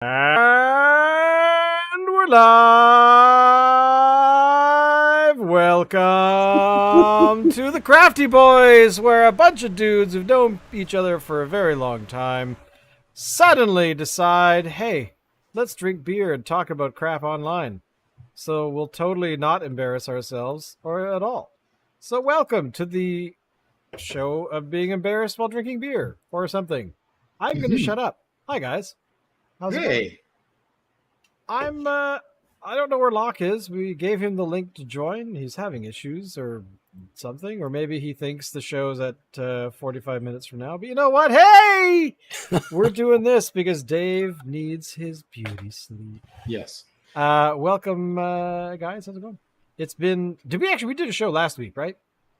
And we're live! Welcome to the Crafty Boys, where a bunch of dudes who've known each other for a very long time suddenly decide, hey, let's drink beer and talk about crap online. So we'll totally not embarrass ourselves or at all. So welcome to the show of being embarrassed while drinking beer or something. I'm going to shut up. Hi, guys. How's it going? Hey, I don't know where Locke is. We gave him the link to join. He's having issues or something, or maybe he thinks the show's at 45 minutes from now. But you know what? Hey, we're doing this because Dave needs his beauty sleep. yes. Welcome, guys. How's it going? It's been. We did a show last week, right?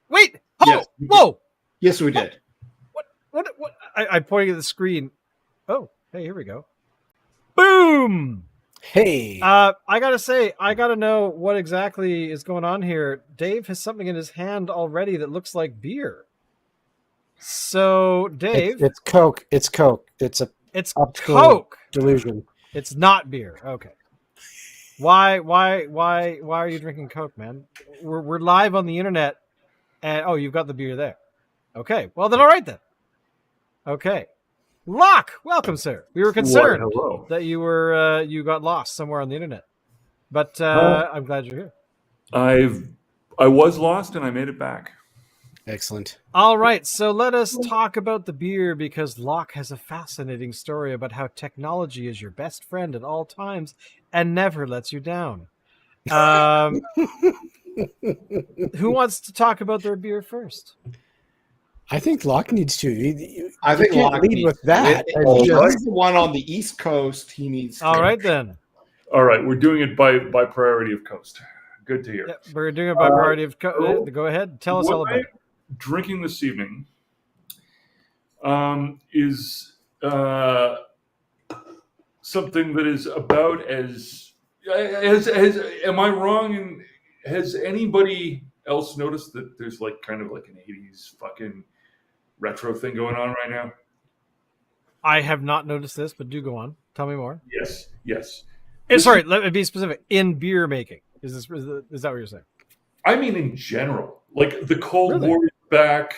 Wait. Oh, Yes. whoa. Yes, we did. What? I'm pointing at the screen. Oh, hey, here we go. Boom. Hey. I gotta know what exactly is going on here. Dave has something in his hand already that looks like beer. So, Dave, It's Coke. It's Coke. It's optical Coke. delusion. It's not beer. Okay. Why are you drinking Coke, man? We're live on the internet, and you've got the beer there. Okay. Well, then, all right then. Okay. Locke, welcome, sir. We were concerned that you got lost somewhere on the internet, but I'm glad you're here. I was lost and I made it back. Excellent. All right, so let us talk about the beer because Locke has a fascinating story about how technology is your best friend at all times and never lets you down. Who wants to talk about their beer first? I think Locke needs to. I think can't Locke lead needs with that. to. and He's just- the one on the East Coast. He needs. All right then. All right, we're doing it by priority of coast. Good to hear. Yeah, we're doing it by priority of. Go ahead, tell us all about it. Drinking this evening is something that is about as am I wrong? And has anybody else noticed that there's kind of an 80s fucking retro thing going on right now? I have not noticed this, but do go on. Tell me more. Yes. Sorry, let me be specific. In beer making, is that what you're saying? I mean, in general, the Cold War is back.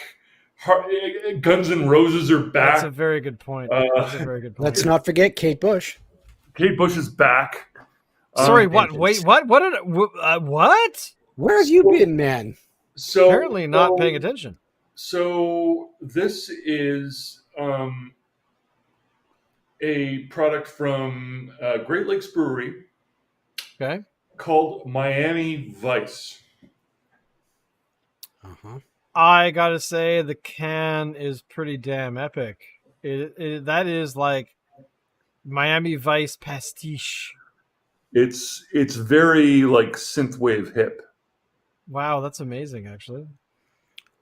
Guns N' Roses are back. That's a very good point. That's a very good point. Let's not forget Kate Bush. Kate Bush is back. Sorry, what? Wait, what? What? Where have you been, man? So Apparently not paying attention. So this is a product from Great Lakes Brewery. Okay. Called Miami Vice. Uh-huh. I gotta say the can is pretty damn epic. That is like Miami Vice pastiche. It's very synthwave hip. Wow, that's amazing, actually.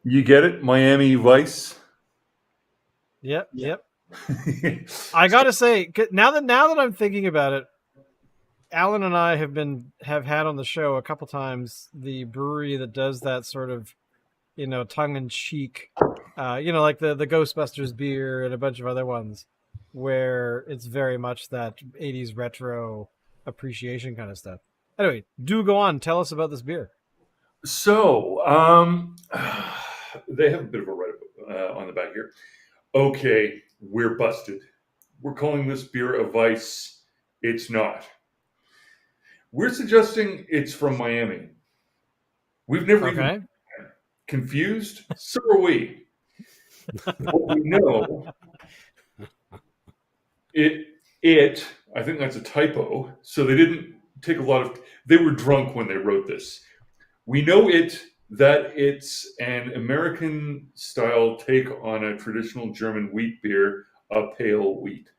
You get it, Miami Vice. Yep. I gotta say, now that I'm thinking about it, Alan and I have had on the show a couple times the brewery that does that sort of, tongue in cheek, like the Ghostbusters beer and a bunch of other ones, where it's very much that 80s retro appreciation kind of stuff. Anyway, do go on. Tell us about this beer. So, they have a bit of a write-up on the back here. Okay, we're busted. We're calling this beer a Vice. It's not. We're suggesting it's from Miami. We've never even confused. So are we. What we know, it. I think that's a typo. So they didn't take a lot of. They were drunk when they wrote this. We know that it's an American-style take on a traditional German wheat beer, a pale wheat.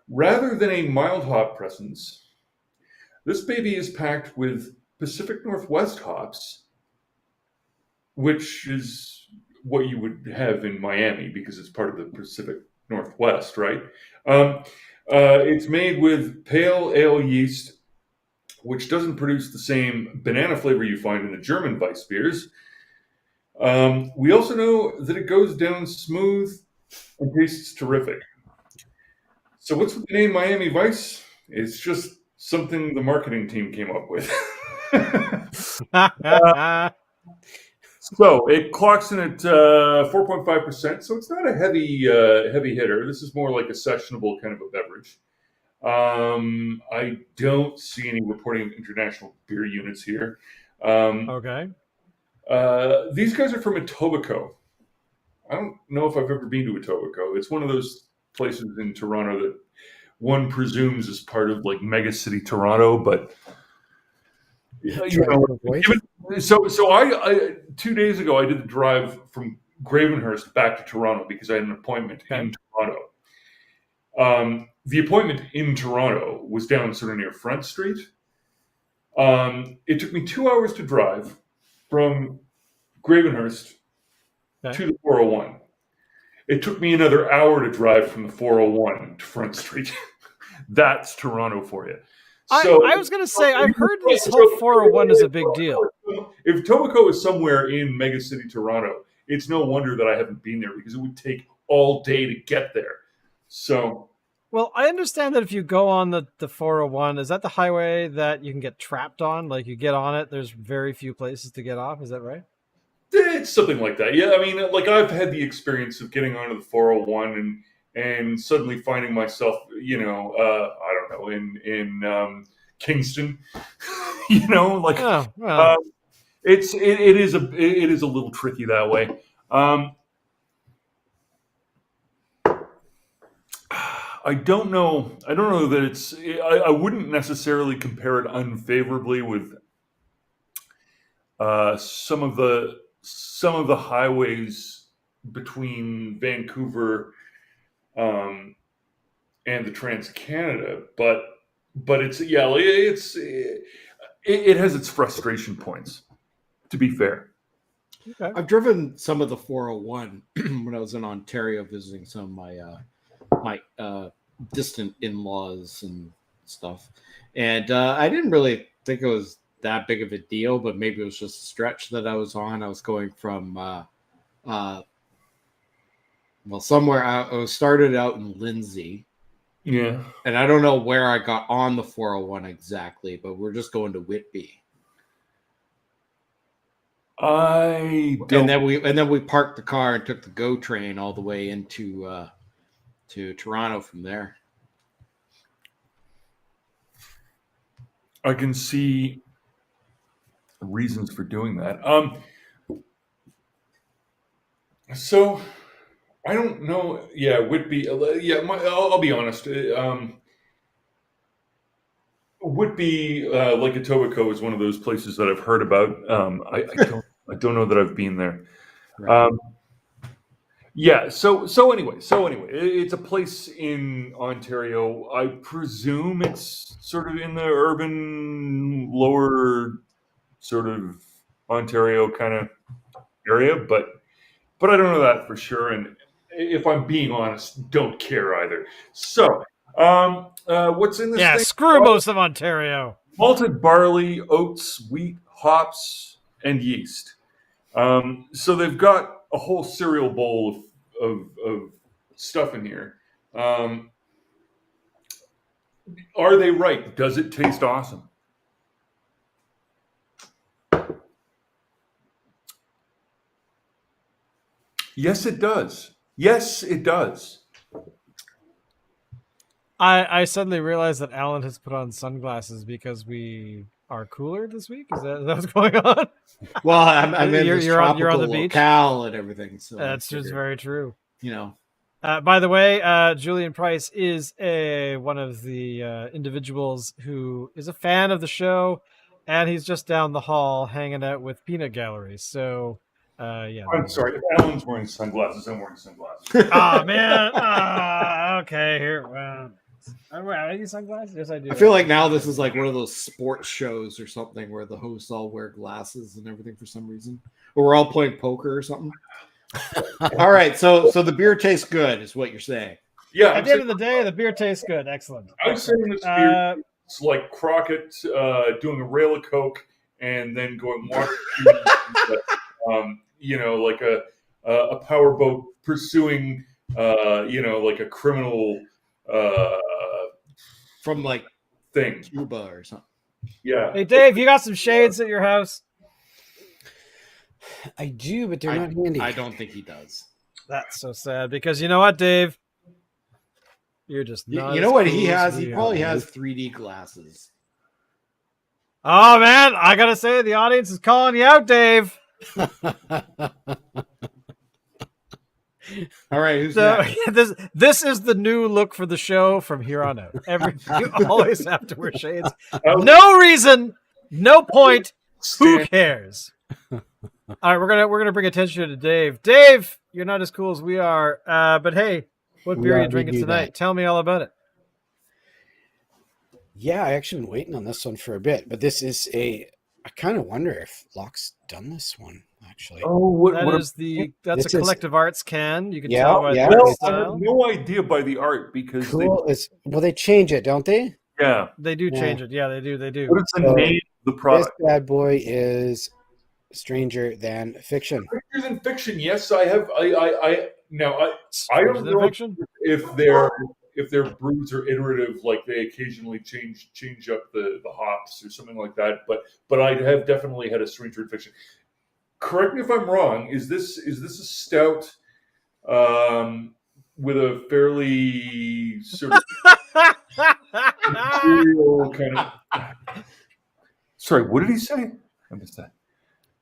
Rather than a mild hop presence, this baby is packed with Pacific Northwest hops, which is what you would have in Miami because it's part of the Pacific Northwest, right? It's made with pale ale yeast, which doesn't produce the same banana flavor you find in the German Weiss beers. We also know that it goes down smooth and tastes terrific. So what's with the name Miami Vice? It's just something the marketing team came up with. So it clocks in at 4.5%. So it's not a heavy hitter. This is more like a sessionable kind of a beverage. I don't see any reporting of international beer units here. Okay. These guys are from Etobicoke. I don't know if I've ever been to Etobicoke. It's one of those places in Toronto that one presumes is part of like mega city Toronto, but so I 2 days ago I did the drive from Gravenhurst back to Toronto because I had an appointment in Toronto. The appointment in Toronto was down sort of near Front Street. It took me 2 hours to drive from Gravenhurst to the 401. It took me another hour to drive from the 401 to Front Street. That's Toronto for you. So, I was going to say, I've heard this whole 401 is a big deal. If Etobicoke is somewhere in mega city Toronto, it's no wonder that I haven't been there because it would take all day to get there. So, well, I understand that if you go on the 401, is that the highway that you can get trapped on? Like you get on it, there's very few places to get off. Is that right? It's something like that. Yeah, I mean, like I've had the experience of getting onto the 401 and suddenly finding myself, I don't know, in Kingston, like it is a little tricky that way. I don't know that it's. I wouldn't necessarily compare it unfavorably with some of the highways between Vancouver and the Trans-Canada, but it has its frustration points, to be fair. Okay. I've driven some of the 401 when I was in Ontario visiting some of my distant in-laws and stuff, and I didn't really think it was that big of a deal, but maybe it was just a stretch that I was on. I was going from somewhere. I started out in Lindsay. Yeah. And I don't know where I got on the 401 exactly, but we're just going to Whitby. And then we parked the car and took the GO train all the way into to Toronto from there. I can see reasons for doing that. So I don't know. Yeah, Whitby. I'll be honest. Whitby, like Etobicoke, is one of those places that I've heard about. I don't know that I've been there. Right. So anyway, it's a place in Ontario. I presume it's sort of in the urban, lower sort of Ontario kind of area, but I don't know that for sure. And if I'm being honest, don't care either. So, what's in this? Yeah, thing? Screw most of Ontario. Malted barley, oats, wheat, hops, and yeast. So they've got a whole cereal bowl of stuff in here. Are they right? Does it taste awesome? Yes, it does. Yes, it does. I suddenly realized that Alan has put on sunglasses because we are cooler this week. Is that what's going on? Well, I'm in this tropical you're on the beach, locale and everything. So that's just very true. By the way, Julian Price is one of the individuals who is a fan of the show, and he's just down the hall hanging out with Peanut Gallery. So, yeah. I'm sorry. If Alan's wearing sunglasses, I'm wearing sunglasses. Oh man. Okay. Here. I need sunglasses. Yes, I do. I feel like now this is like one of those sports shows or something where the hosts all wear glasses and everything for some reason, or we're all playing poker or something. All right, so the beer tastes good, is what you're saying. Yeah. At the end of the day, the beer tastes good. Excellent. I'm saying this beer is like Crockett doing a rail of Coke and then going water. Like a powerboat pursuing, like a criminal uh, From like thing. Cuba or something. Yeah. Hey, Dave, you got some shades at your house? I do, but they're not handy. I don't think he does. That's so sad because you know what, Dave? You're just not. You know as what cool he as has? He we probably are. has 3D glasses. Oh man, I gotta say the audience is calling you out, Dave. All right, who's So next? this is the new look for the show from here on out. You always have to wear shades. No reason, no point. Who cares? All right, we're gonna bring attention to Dave. Dave, you're not as cool as we are, but hey, what beer are you drinking tonight? Tell me all about it. Yeah, I actually been waiting on this one for a bit, but this is I kind of wonder if Locke's done this one actually. Oh, That's this a is- Collective Arts can. You can Yeah, tell by yeah. the Well, I style. have no idea by the art because Cool. They change it, don't they? They do Yeah. change it. Yeah, they do. They do. what is the So, name of the This product? bad boy is Stranger Than Fiction. Stranger Than Fiction. Yes, I have. I don't Stranger Than know Fiction? if their brews are iterative, like they occasionally change up the hops or something like that. But I have definitely had a Stranger Than Fiction. Correct me if I'm wrong. Is this a stout with a fairly sort of imperial kind of? Sorry, what did he say? I missed that.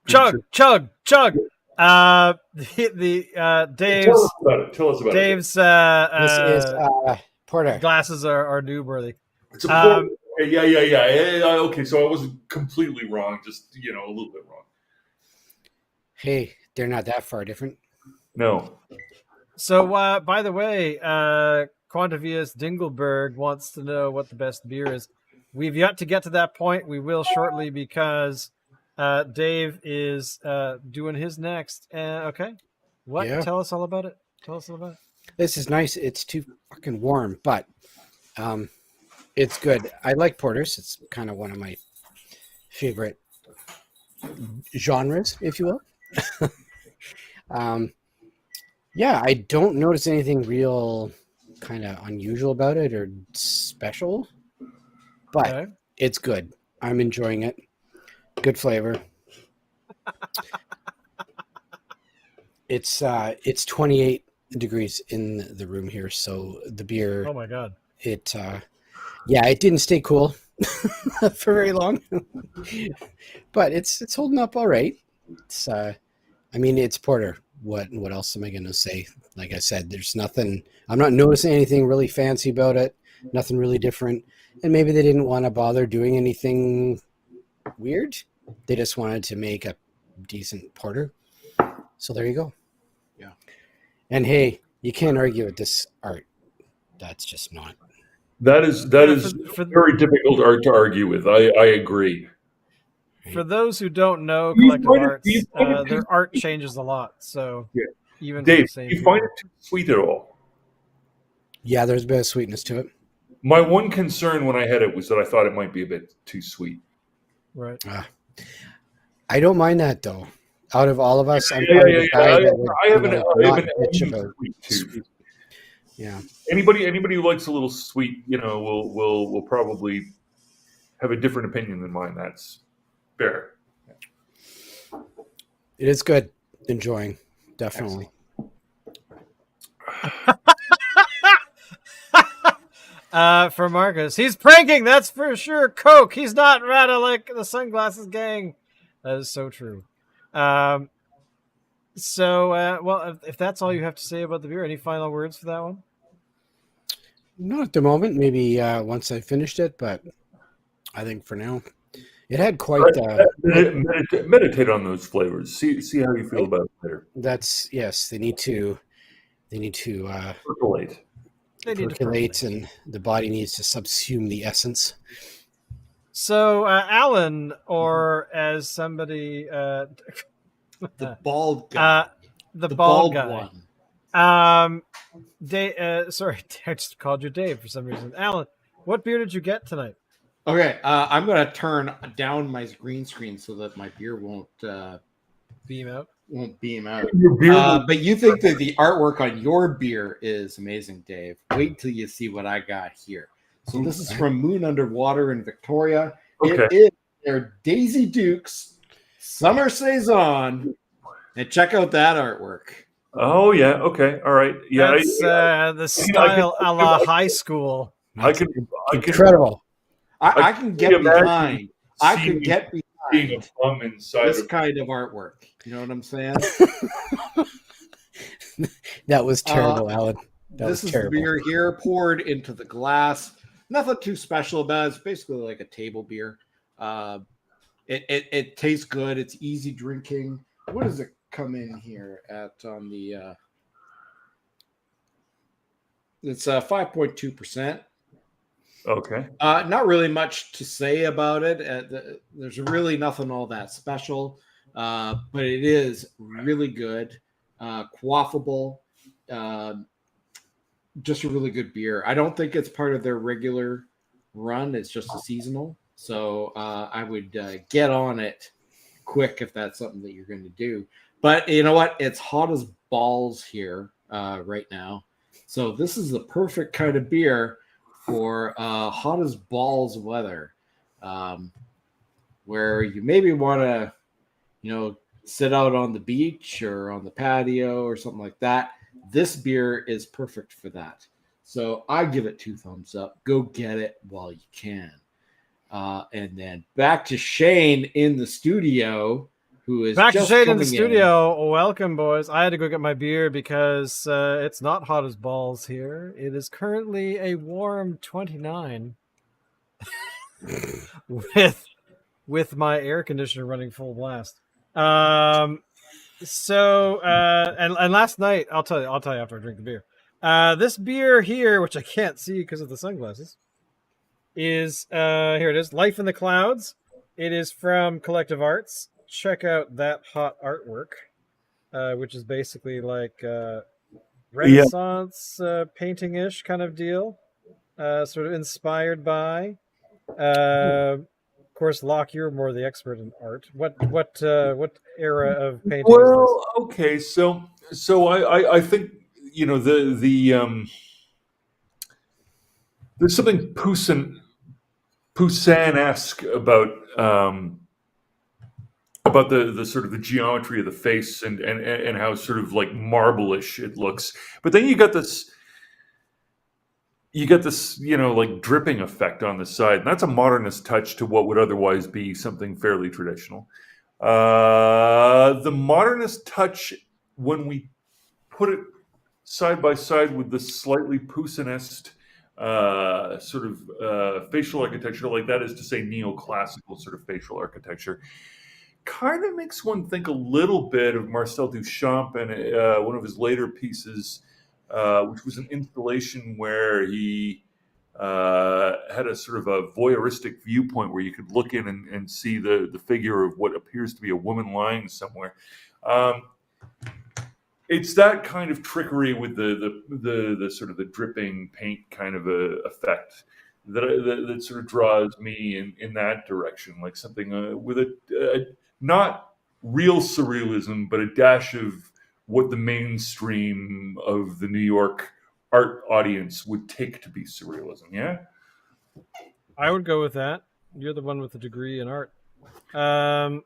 Chug. Dave's Tell us about it. Dave's This is Porter. glasses are newsworthy. It's a porter. Yeah. Okay, so I wasn't completely wrong, just a little bit wrong. Hey, they're not that far different. No. So, by the way, Quantavius Dingleberg wants to know what the best beer is. We've yet to get to that point. We will shortly because Dave is doing his next. Okay. What? Yeah. Tell us all about it. This is nice. It's too fucking warm, but it's good. I like porters. It's kind of one of my favorite genres, if you will. Yeah, I don't notice anything real kind of unusual about it or special, but Okay. it's good. I'm enjoying it. Good flavor. It's 28 degrees in the room here, so the beer Oh my God. it didn't stay cool for very long. But it's holding up all right. It's it's porter. What else am I going to say? Like I said, there's nothing. I'm not noticing anything really fancy about it. Nothing really different. And maybe they didn't want to bother doing anything weird. They just wanted to make a decent porter. So there you go. Yeah. And hey, you can't argue with this art. That's just not. That is very difficult art to argue with. I agree. For those who don't know Do you Collective find it- Arts, do you find it their too- art changes a lot. So Yeah. even for Dave, the same do you find beer. it too sweet at all? Yeah, there's a bit of sweetness to it. My one concern when I had it was that I thought it might be a bit too sweet. Right. I don't mind that though. Out of all of us, I'm Yeah. probably the guy that would I have an not bitch element about. sweet too. Yeah, Anybody who likes a little sweet, will probably have a different opinion than mine. That's fair. it is good. Enjoying, definitely. For Marcus, he's pranking. That's for sure. Coke. He's not Rata like the Sunglasses Gang. That is so true. Well, if that's all you have to say about the beer, any final words for that one? Not at the moment. Maybe once I finished it, but I think for now, it had quite. Meditate on those flavors. See how you feel about it later. That's yes. They need to Percolate. They need to percolate, and the body needs to subsume the essence. So, Alan, or as somebody, The bald guy. the bald guy. one. Sorry, I just called you Dave for some reason. Alan, what beer did you get tonight? Okay, I'm going to turn down my green screen so that my beer won't Beam out. won't beam out. Your beer But you think that the artwork on your beer is amazing, Dave. Wait till you see what I got here. So this is from Moon Underwater in Victoria. Okay. It is their Daisy Dukes Summer Saison. And check out that artwork. Oh yeah. Okay. All right. Yeah. That's the style a la high school. I can. Incredible. I can get imagine behind. I seeing- could get Being a behind bum inside this of kind of artwork. You know what I'm saying? That was terrible, Alan. That This was is terrible. the beer here poured into the glass. Nothing too special about it. It's basically like a table beer. It tastes good. It's easy drinking. What does it come in here at on the? It's 5.2%. Okay. Not really much to say about it. There's really nothing all that special, but it is really good, quaffable. Just a really good beer. I don't think it's part of their regular run. It's just a seasonal. So I would get on it quick if that's something that you're going to do. But you know what? It's hot as balls here right now. So this is the perfect kind of beer for hot as balls weather, where you maybe want to, sit out on the beach or on the patio or something like that. This beer is perfect for that. So I give it 2 thumbs up. Go get it while you can. And then back to Shane in the studio, who is Back to just Shane in coming the studio. Welcome, boys. I had to go get my beer because it's not hot as balls here. It is currently a warm 29 with my air conditioner running full blast. And last night, I'll tell you after I drink the beer. This beer here, which I can't see because of the sunglasses, is here it is, Life in the Clouds. It is from Collective Arts. Check out that hot artwork, which is basically like Renaissance painting-ish kind of deal, sort of inspired by. Of course, Locke, you're more the expert in art. What era of painting is this? Well, okay, so I think there's something Poussin-esque about the sort of the geometry of the face and how sort of like marble-ish it looks. But then you got this like dripping effect on the side, and that's a modernist touch to what would otherwise be something fairly traditional. The modernist touch, when we put it side by side with the slightly Poussin-esque sort of facial architecture, like that is to say neoclassical sort of facial architecture, kind of makes one think a little bit of Marcel Duchamp and one of his later pieces, which was an installation where he had a sort of a voyeuristic viewpoint where you could look in and see the figure of what appears to be a woman lying somewhere. It's that kind of trickery with the sort of the dripping paint kind of a effect that sort of draws me in that direction, like something with a not real surrealism, but a dash of what the mainstream of the New York art audience would take to be surrealism. Yeah, I would go with that. You're the one with the degree in art. I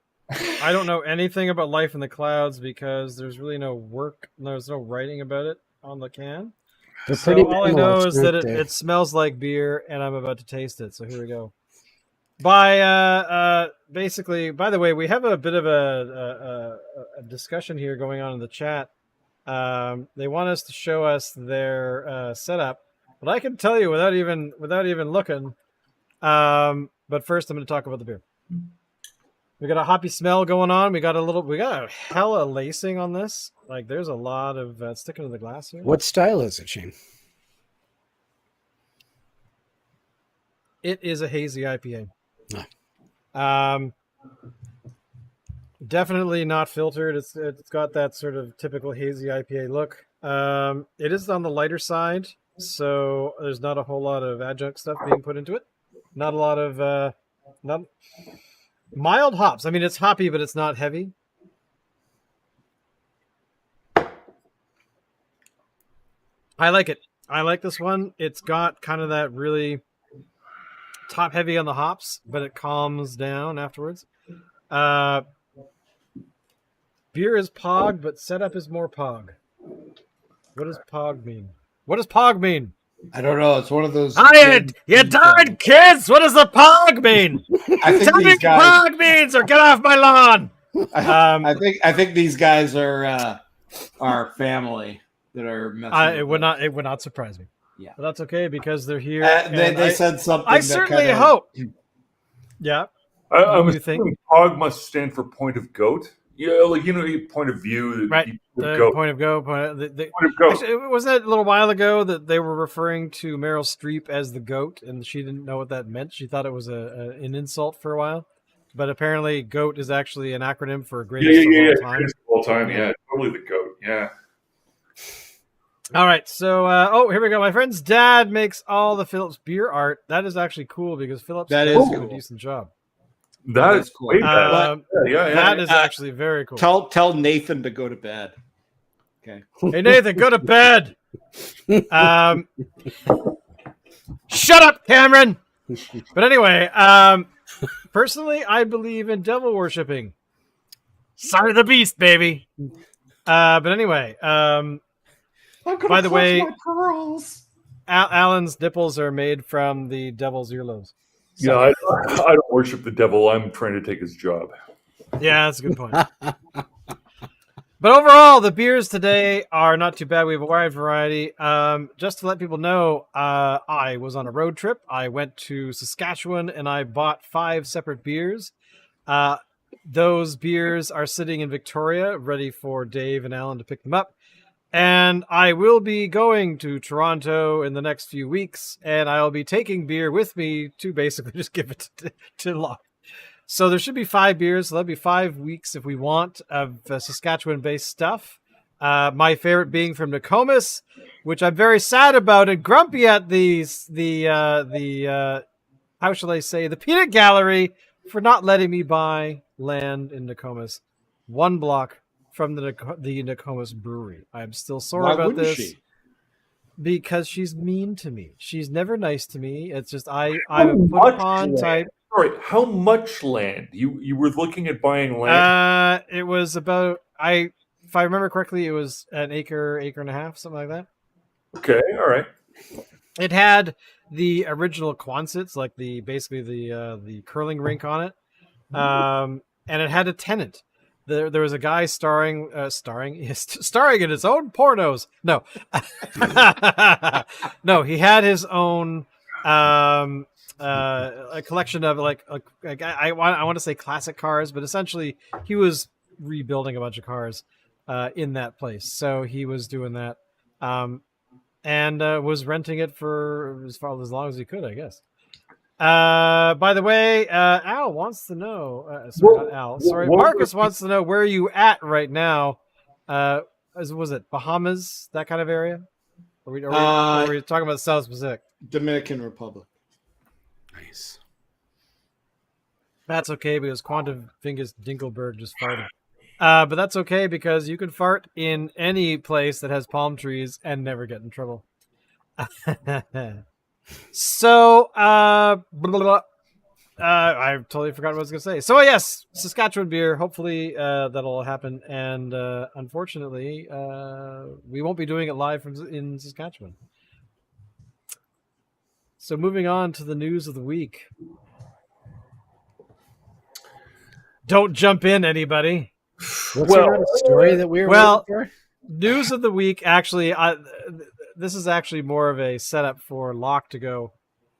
don't know anything about Life in the Clouds because there's really there's no writing about it on the can. They're So pretty all I know minimalist, is that aren't they? it smells like beer, and I'm about to taste it. So here we go. Basically, by the way, we have a bit of a discussion here going on in the chat. They want us to show us their setup, but I can tell you without even looking. But first, I'm going to talk about the beer. We got a hoppy smell going on. We got a hella lacing on this. Like there's a lot of sticking to the glass here. What style is it, Shane? It is a hazy IPA. Ah. Definitely not filtered. It's got that sort of typical hazy IPA look. It is on the lighter side, so there's not a whole lot of adjunct stuff being put into it. Not a lot of not mild hops. I mean, it's hoppy, but it's not heavy. I like it. I like this one. It's got kind of that really top heavy on the hops, but it calms down afterwards. Beer is pog, but setup is more pog. What does pog mean? What does pog mean? I don't know. It's one of those. You darn kids! What does the pog mean? I think Tell me these what guys. pog means, or get off my lawn. I think these guys are family that are messing. It would not surprise me. Yeah, but that's okay because they're here. They said something. I certainly hope. Yeah. I'm you think POG must stand for point of goat. Yeah, like point of view. Right. Goat. Point of go. Point of goat. Actually, wasn't it a little while ago that they were referring to Meryl Streep as the goat, and she didn't know what that meant. She thought it was an insult for a while, but apparently, goat is actually an acronym for greatest of all time. Greatest of all time. Yeah, totally the goat. Yeah. All right, so here we go. My friend's dad makes all the Phillips beer art. That is actually cool because Phillips does do a decent job. That is cool. That is actually very cool. Tell Nathan to go to bed. Okay. Hey Nathan, go to bed. Shut up, Cameron. But anyway, personally, I believe in devil worshipping. Sorry, the beast, baby. But anyway, by the way, Alan's nipples are made from the devil's earlobes. So. Yeah, I don't worship the devil. I'm trying to take his job. Yeah, that's a good point. But overall, the beers today are not too bad. We have a wide variety. Just to let people know, I was on a road trip. I went to Saskatchewan and I bought 5 separate beers. Those beers are sitting in Victoria, ready for Dave and Alan to pick them up. And I will be going to Toronto in the next few weeks, and I'll be taking beer with me to basically just give it to Locke. So there should be 5 beers. So that'll be 5 weeks if we want of Saskatchewan-based stuff. My favorite being from Nokomis, which I'm very sad about and grumpy at the how shall I say, the Peanut Gallery for not letting me buy land in Nokomis, 1 block from the Nokomis Brewery. I'm still sore about this because she's mean to me. She's never nice to me. It's just I'm a put upon type. Sorry, how much land? You were looking at buying land? It was about if I remember correctly, it was an acre and a half, something like that. Okay, all right. It had the original Quonsets, like basically the curling rink on it, and it had a tenant. There was a guy starring in his own pornos. No, no, he had his own a collection of like I want to say classic cars, but essentially he was rebuilding a bunch of cars in that place. So he was doing that and was renting it for as long as he could, I guess. By the way, Al wants to know. Marcus wants to know where you at right now. Was it Bahamas, that kind of area? Are we talking about South Pacific? Dominican Republic. Nice. That's okay because Quantum Fingus Dinkelberg just farted. But that's okay because you can fart in any place that has palm trees and never get in trouble. So, I totally forgot what I was going to say. So, yes, Saskatchewan beer. Hopefully that'll happen. And unfortunately, we won't be doing it live in Saskatchewan. So, moving on to the news of the week. Don't jump in, anybody. What's a story that we were for? News of the week. Actually, this is actually more of a setup for Locke to go,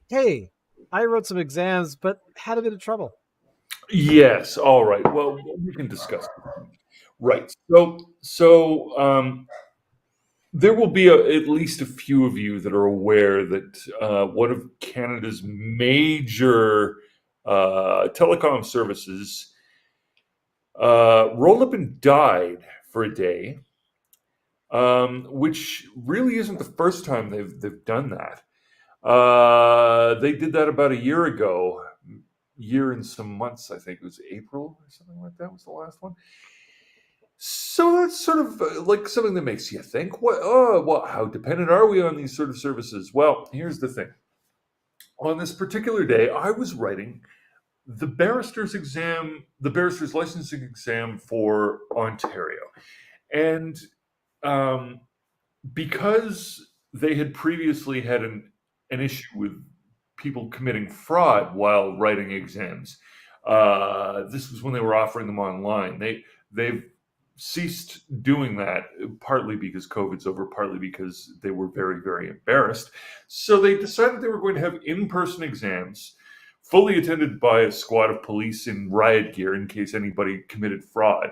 hey, I wrote some exams, but had a bit of trouble. Yes. All right. Well, we can discuss it. Right. So there will be at least a few of you that are aware that one of Canada's major telecom services rolled up and died for a day. Which really isn't the first time they've done that. They did that about a year ago, year and some months. I think it was April or something like that was the last one. So that's sort of like something that makes you think, what, oh, well, how dependent are we on these sort of services? Well, here's the thing. On this particular day, I was writing the barrister's licensing exam for Ontario. And um, because they had previously had an issue with people committing fraud while writing exams, this was when they were offering them online. They've ceased doing that, partly because COVID's over, partly because they were very, very embarrassed. So they decided they were going to have in-person exams, fully attended by a squad of police in riot gear in case anybody committed fraud.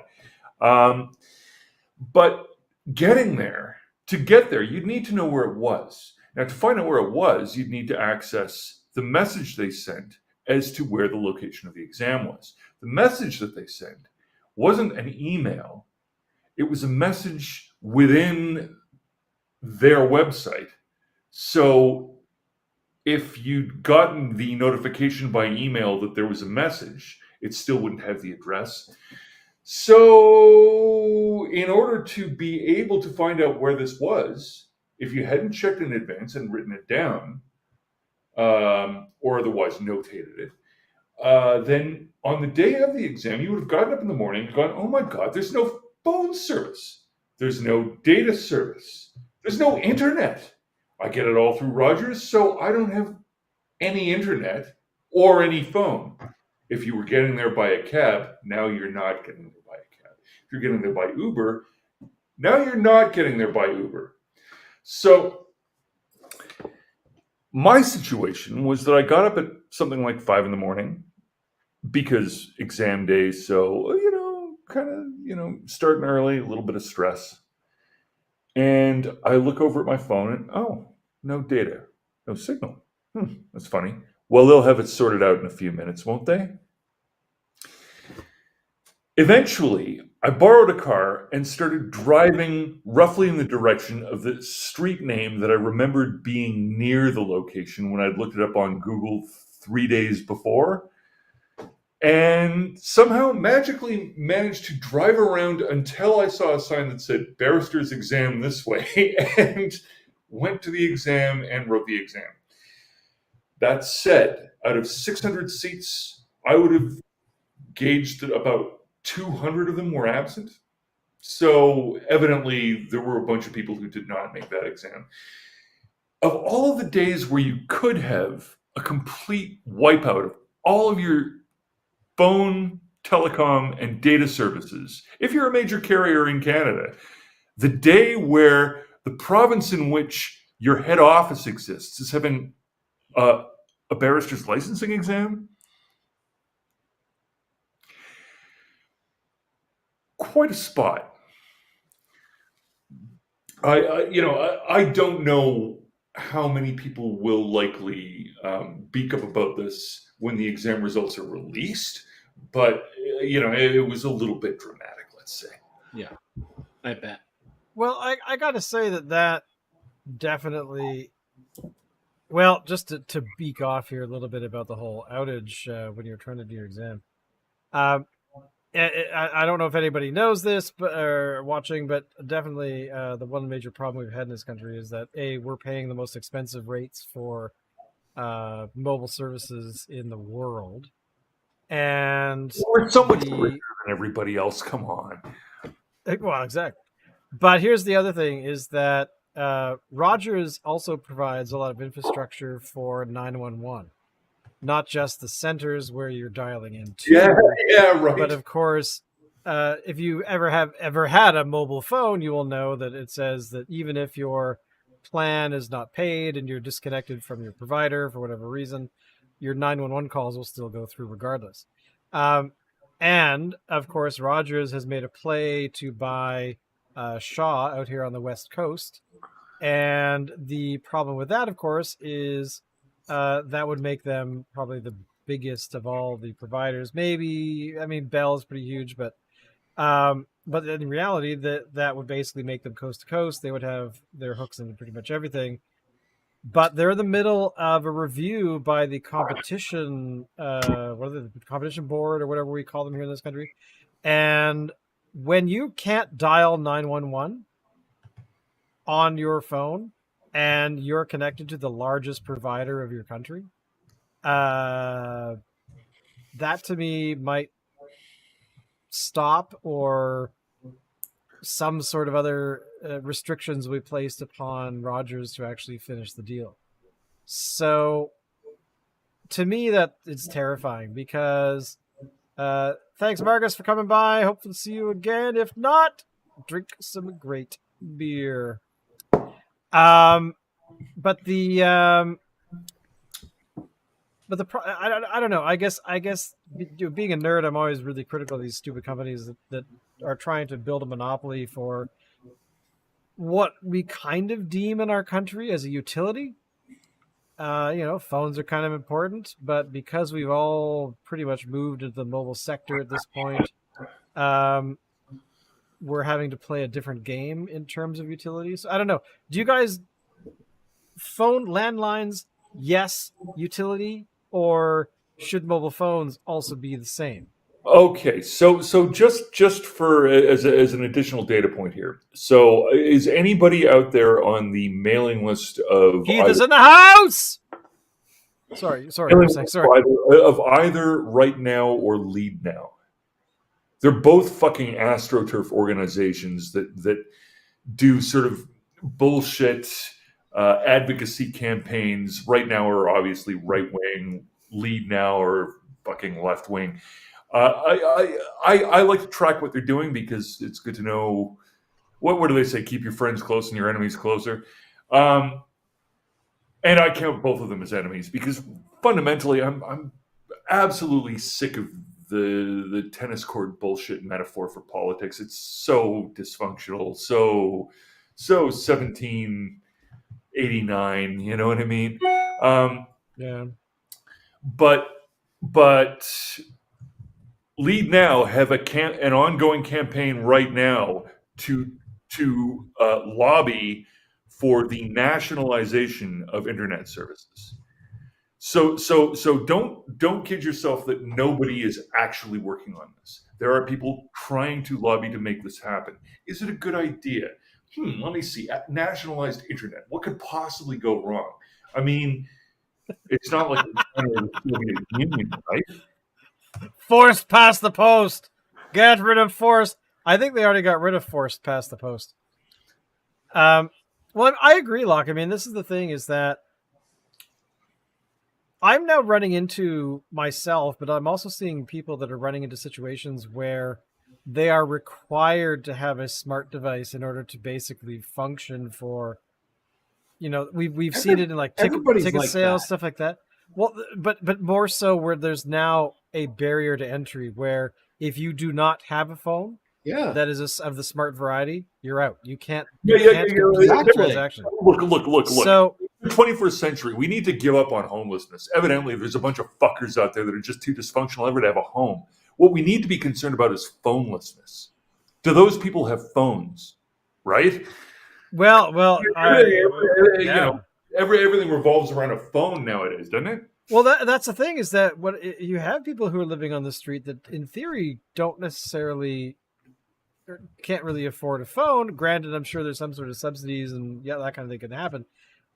But to get there, you'd need to know where it was. Now, to find out where it was, you'd need to access the message they sent as to where the location of the exam was. The message that they sent wasn't an email. It was a message within their website. So if you'd gotten the notification by email that there was a message, it still wouldn't have the address. So in order to be able to find out where this was, if you hadn't checked in advance and written it down, or otherwise notated it, then on the day of the exam, you would have gotten up in the morning and gone, oh my God, there's no phone service. There's no data service. There's no internet. I get it all through Rogers, so I don't have any internet or any phone. If you were getting there by a cab, now you're not getting there by a cab. If you're getting there by Uber, now you're not getting there by Uber. So my situation was that I got up at something like 5 a.m. because exam day. So, starting early, a little bit of stress. And I look over at my phone and, oh, no data, no signal. That's funny. Well, they'll have it sorted out in a few minutes, won't they? Eventually, I borrowed a car and started driving roughly in the direction of the street name that I remembered being near the location when I'd looked it up on Google 3 days before. And somehow magically managed to drive around until I saw a sign that said barrister's exam this way and went to the exam and wrote the exam. That said, out of 600 seats, I would have gauged that about 200 of them were absent. So evidently there were a bunch of people who did not make that exam. Of all of the days where you could have a complete wipeout of all of your phone, telecom, and data services, if you're a major carrier in Canada, the day where the province in which your head office exists is having a barrister's licensing exam, quite a spot. I don't know how many people will likely beak up about this when the exam results are released, but it was a little bit dramatic, let's say. Yeah, I bet. Well, I got to say that definitely. Well, just to beak off here a little bit about the whole outage when you're trying to do your exam. I don't know if anybody knows this or watching, but definitely the one major problem we've had in this country is that we're paying the most expensive rates for mobile services in the world, and we're so much richer than everybody else. Come on. Well, exactly. But here's the other thing: is that Rogers also provides a lot of infrastructure for 911. Not just the centers where you're dialing into. Yeah, right. But of course, if you ever had a mobile phone, you will know that it says that even if your plan is not paid and you're disconnected from your provider for whatever reason, your 911 calls will still go through regardless. And of course, Rogers has made a play to buy Shaw out here on the West Coast. And the problem with that, of course, is that would make them probably the biggest of all the providers. Maybe, I mean, Bell is pretty huge, but in reality, that would basically make them coast to coast. They would have their hooks into pretty much everything. But they're in the middle of a review by the competition, the competition board or whatever we call them here in this country, and when you can't dial 911 on your phone and you're connected to the largest provider of your country, that to me might stop or some sort of other restrictions we placed upon Rogers to actually finish the deal. So to me, that it's terrifying because thanks, Marcus, for coming by. Hope to see you again. If not, drink some great beer. But the I don't know. I guess being a nerd, I'm always really critical of these stupid companies that are trying to build a monopoly for what we kind of deem in our country as a utility. Phones are kind of important, but because we've all pretty much moved into the mobile sector at this point, we're having to play a different game in terms of utilities. I don't know. Do you guys phone landlines? Yes, utility, or should mobile phones also be the same? Okay, so just for as an additional data point here. So is anybody out there on the mailing list of Keith is in the house. Sorry. Of either Right Now or Lead Now? They're both fucking AstroTurf organizations that do sort of bullshit advocacy campaigns. Right Now are obviously right wing. Lead Now are fucking left wing. I like to track what they're doing because it's good to know what do they say? Keep your friends close and your enemies closer. And I count both of them as enemies because fundamentally I'm absolutely sick of the tennis court bullshit metaphor for politics. It's so dysfunctional, so 1789. You know what I mean? Yeah. But Lead Now have an ongoing campaign right now to lobby for the nationalization of internet services. So don't kid yourself that nobody is actually working on this. There are people trying to lobby to make this happen. Is it a good idea? Let me see. Nationalized internet. What could possibly go wrong? I mean, it's not like the Soviet Union, right? Forced past the post. Get rid of forced. I think they already got rid of forced past the post. Well, I agree, Locke. I mean, this is the thing is that I'm now running into myself, but I'm also seeing people that are running into situations where they are required to have a smart device in order to basically function for, we've seen it in like ticket like sales, that. stuff like that. Well, but more so where there's now a barrier to entry where if you do not have a phone, that is of the smart variety, you're out. You can't. Complete the transaction. Look. So, 21st century, we need to give up on homelessness. Evidently, there's a bunch of fuckers out there that are just too dysfunctional ever to have a home. What we need to be concerned about is phonelessness. Do those people have phones? Right? Well, everything revolves around a phone nowadays, doesn't it? Well, that's the thing is that what you have people who are living on the street that, in theory, don't necessarily can't really afford a phone. Granted, I'm sure there's some sort of subsidies and that kind of thing can happen.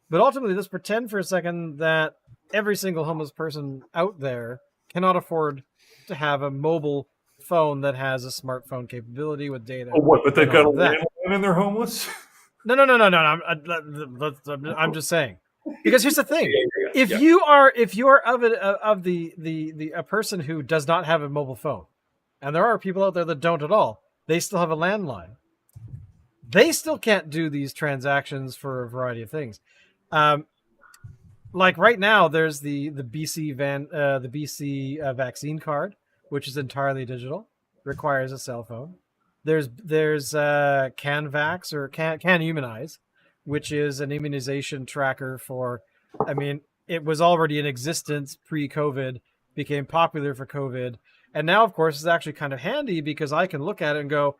But ultimately, let's pretend for a second that every single homeless person out there cannot afford to have a mobile phone that has a smartphone capability with data. Oh, what? But they've got a landline and they're homeless? No. I'm just saying. Because here's the thing: if you are of a person who does not have a mobile phone, and there are people out there that don't at all, they still have a landline. They still can't do these transactions for a variety of things. Like right now, there's the BC vaccine card, which is entirely digital, requires a cell phone. There's CanVax or Can Humanize, which is an immunization tracker for. I mean, it was already in existence pre-COVID, became popular for COVID, and now, of course, it's actually kind of handy because I can look at it and go,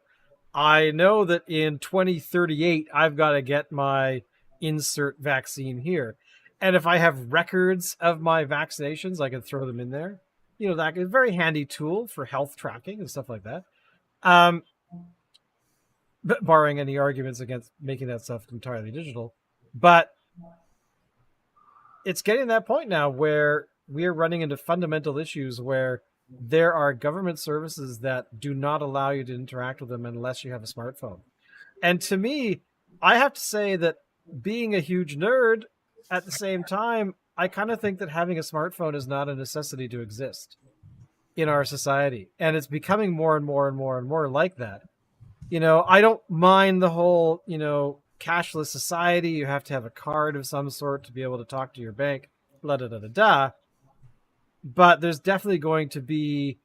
I know that in 2038 I've got to get my insert vaccine here. And if I have records of my vaccinations, I can throw them in there. That is a very handy tool for health tracking and stuff like that. barring any arguments against making that stuff entirely digital. But it's getting to that point now where we are running into fundamental issues where there are government services that do not allow you to interact with them unless you have a smartphone. And to me, I have to say that being a huge nerd, at the same time, I kind of think that having a smartphone is not a necessity to exist in our society. And it's becoming more and more and more and more like that. You know, I don't mind the whole, you know, cashless society. You have to have a card of some sort to be able to talk to your bank, blah, da, da, da, da. But there's definitely going to be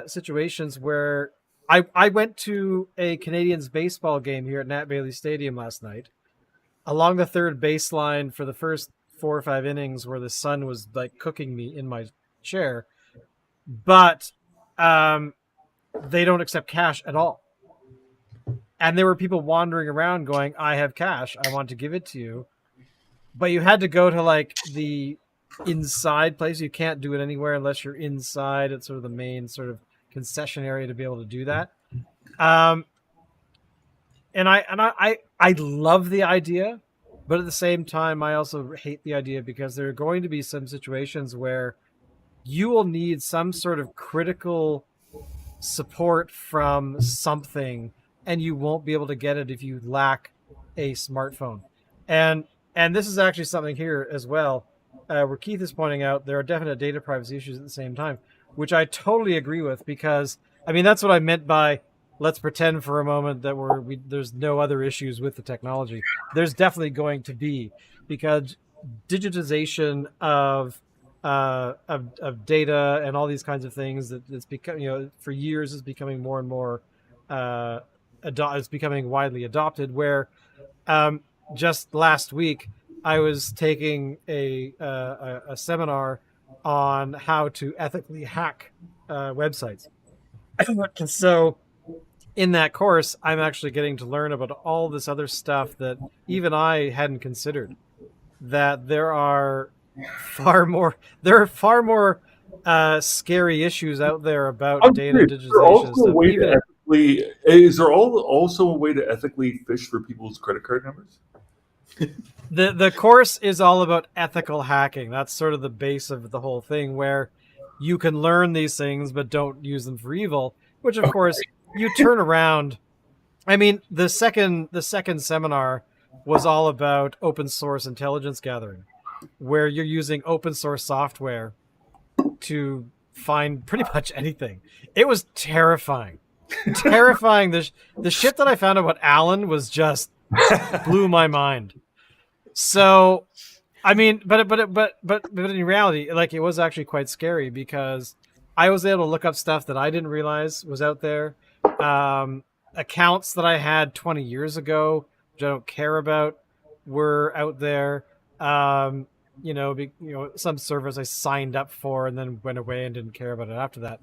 situations where I went to a Canadians baseball game here at Nat Bailey Stadium last night. Along the third baseline for the first 4 or 5 innings where the sun was like cooking me in my chair. But they don't accept cash at all. And there were people wandering around going, I have cash. I want to give it to you. But you had to go to like the inside place. You can't do it anywhere unless you're inside at sort of the main sort of concession area to be able to do that. And I love the idea, but at the same time, I also hate the idea because there are going to be some situations where you will need some sort of critical support from something, and you won't be able to get it if you lack a smartphone. And this is actually something here as well, where Keith is pointing out there are definite data privacy issues at the same time, which I totally agree with because, I mean, that's what I meant by let's pretend for a moment that there's no other issues with the technology. There's definitely going to be, because digitization of data and all these kinds of things that it's become, you know, for years is becoming more and more it's becoming widely adopted. Where just last week I was taking a seminar on how to ethically hack websites. So in that course, I'm actually getting to learn about all this other stuff that even I hadn't considered. That there are far more scary issues out there about data digitization stuff. Is there also a way to ethically fish for people's credit card numbers? The course is all about ethical hacking. That's sort of the base of the whole thing, where you can learn these things but don't use them for evil, which of course you turn around. I mean, the second seminar was all about open source intelligence gathering, where you're using open source software to find pretty much anything. It was terrifying. Terrifying. The shit that I found about Alan was just blew my mind. So, I mean, but in reality, like, it was actually quite scary because I was able to look up stuff that I didn't realize was out there. Accounts that I had 20 years ago, which I don't care about, were out there. Some service I signed up for and then went away and didn't care about it after that.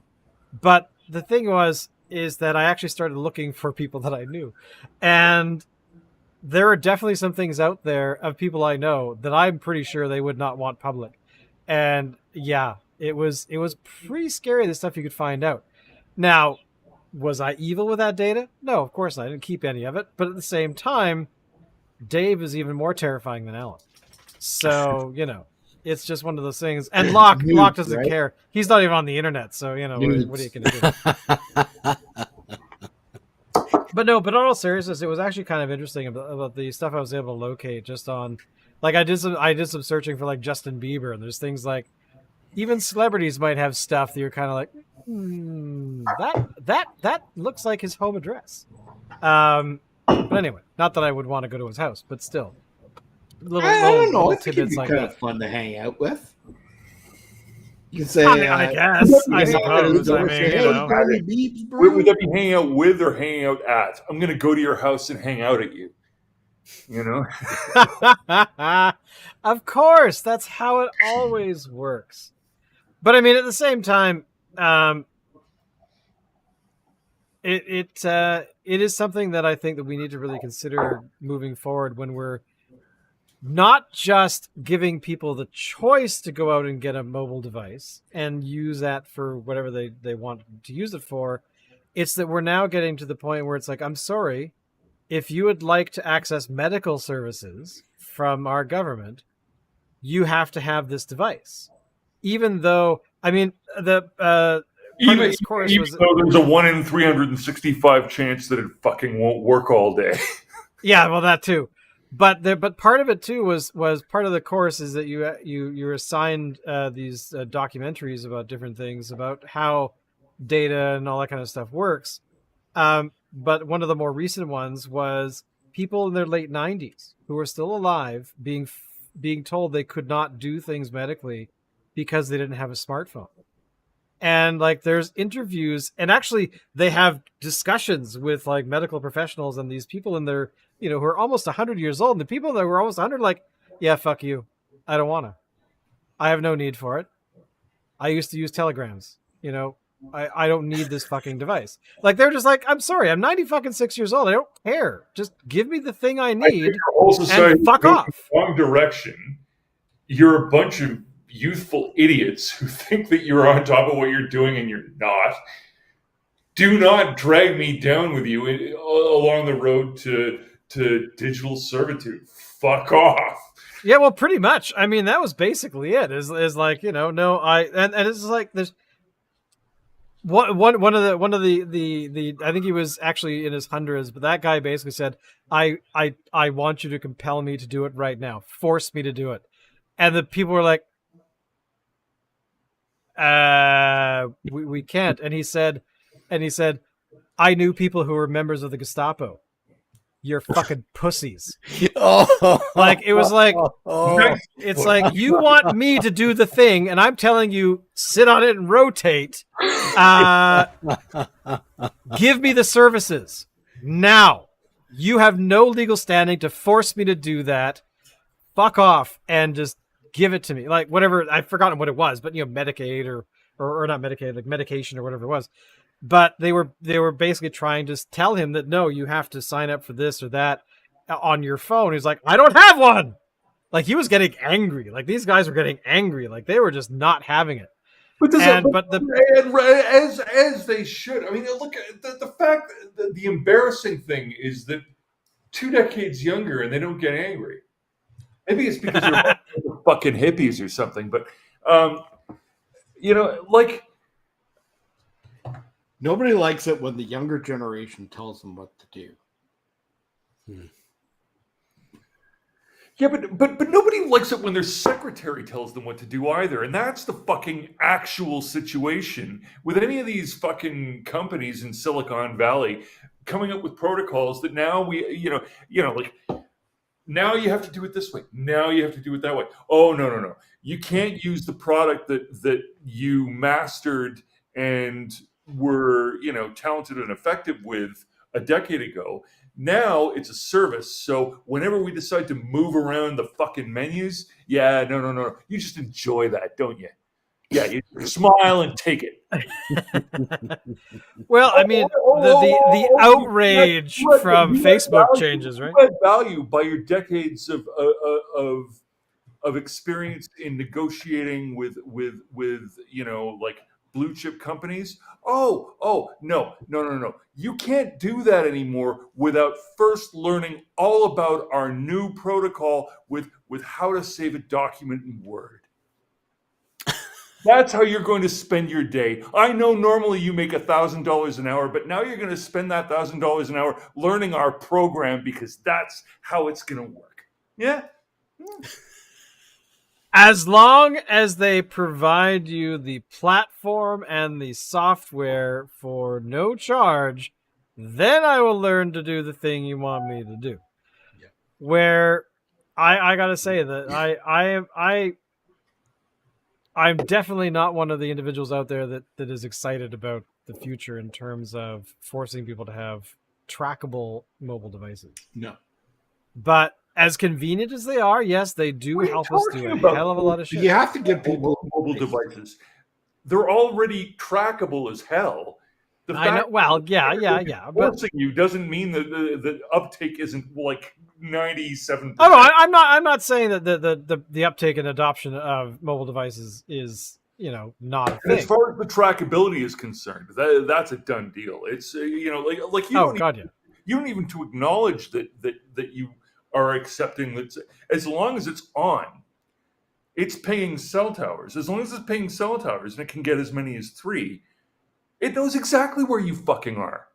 But the thing is that I actually started looking for people that I knew. And there are definitely some things out there of people I know that I'm pretty sure they would not want public. And yeah, it was pretty scary, the stuff you could find out. Now, was I evil with that data? No, of course not. I didn't keep any of it. But at the same time, Dave is even more terrifying than Alan. So, you know, it's just one of those things. And Locke doesn't care. He's not even on the internet. So, you know, what are you going to do? But in all seriousness, it was actually kind of interesting about the stuff I was able to locate just on, like, I did some searching for like Justin Bieber, and there's things like even celebrities might have stuff that you're kind of like, that looks like his home address. But anyway, not that I would want to go to his house, but still. I don't know. I think it'd be like kind that. of fun to hang out with. You can say, I guess. I suppose. I mean, you know. Would that be hanging out with or hanging out at? I'm going to go to your house and hang out at you. You know? Of course. That's how it always works. But I mean, at the same time, it is something that I think that we need to really consider moving forward when we're not just giving people the choice to go out and get a mobile device and use that for whatever they want to use it for. It's that we're now getting to the point where it's like, I'm sorry, if you would like to access medical services from our government, you have to have this device. Even though, I mean, the part of this course even was though there's a 1 in 365 chance that it fucking won't work all day. yeah, well, that too. But part of it too was part of the course is that you're assigned these documentaries about different things about how data and all that kind of stuff works. But one of the more recent ones was people in their late 90s who were still alive being told they could not do things medically because they didn't have a smartphone. And like there's interviews, and actually they have discussions with like medical professionals and these people in their, who are almost 100 years old. And the people that were almost 100 like, yeah, fuck you. I don't want to. I have no need for it. I used to use telegrams. I don't need this fucking device. Like they're just like, I'm sorry, I'm 96 years old. I don't care. Just give me the thing I need and fuck off. Wrong direction. You're a bunch of youthful idiots who think that you're on top of what you're doing and you're not. Do not drag me down with you along the road to digital servitude. Fuck off. Yeah, well, pretty much. I mean, that was basically it. Is like, no, and it's like there's one of the I think he was actually in his hundreds, but that guy basically said, I want you to compel me to do it right now. Force me to do it. And the people were like, we can't. And he said, I knew people who were members of the Gestapo. You're fucking pussies. Like it was like, it's like you want me to do the thing, and I'm telling you, sit on it and rotate. Give me the services now. You have no legal standing to force me to do that. Fuck off and just give it to me. Like whatever, I've forgotten what it was, but Medicaid or not Medicaid, like medication or whatever it was. But they were basically trying to tell him that no, you have to sign up for this or that on your phone. He's like, I don't have one. Like he was getting angry. Like these guys were getting angry. Like they were just not having it. But as they should. I mean, look at the fact that the embarrassing thing is that 2 decades younger and they don't get angry. Maybe it's because they're fucking hippies or something. But like. Nobody likes it when the younger generation tells them what to do. Yeah, but nobody likes it when their secretary tells them what to do either. And that's the fucking actual situation with any of these fucking companies in Silicon Valley coming up with protocols that now like now you have to do it this way. Now you have to do it that way. Oh, no. You can't use the product that you mastered and were talented and effective with a decade ago. Now it's a service, so whenever we decide to move around the fucking menus, no, you just enjoy that, don't you? Yeah, you smile and take it. Well, I mean, the outrage from Facebook changes, right? You add value by your decades of experience in negotiating with like blue chip companies. Oh, no. You can't do that anymore without first learning all about our new protocol with how to save a document in Word. That's how you're going to spend your day. I know normally you make $1,000 an hour, but now you're going to spend that $1,000 an hour learning our program because that's how it's going to work. Yeah? As long as they provide you the platform and the software for no charge, then I will learn to do the thing you want me to do. Yeah. Where I gotta say that I'm definitely not one of the individuals out there that is excited about the future in terms of forcing people to have trackable mobile devices. No. But as convenient as they are, yes, they do help us do a hell of a lot of shit. You have to give people mobile devices. They're already trackable as hell. I know. Well, yeah. But forcing you doesn't mean that the uptake isn't like 97%. Oh no, I'm not saying that the uptake and adoption of mobile devices is not a thing. As far as the trackability is concerned, that's a done deal. It's like you You don't even to acknowledge that you are accepting that as long as it's on, it's paying cell towers. As long as it's paying cell towers and it can get as many as 3, it knows exactly where you fucking are.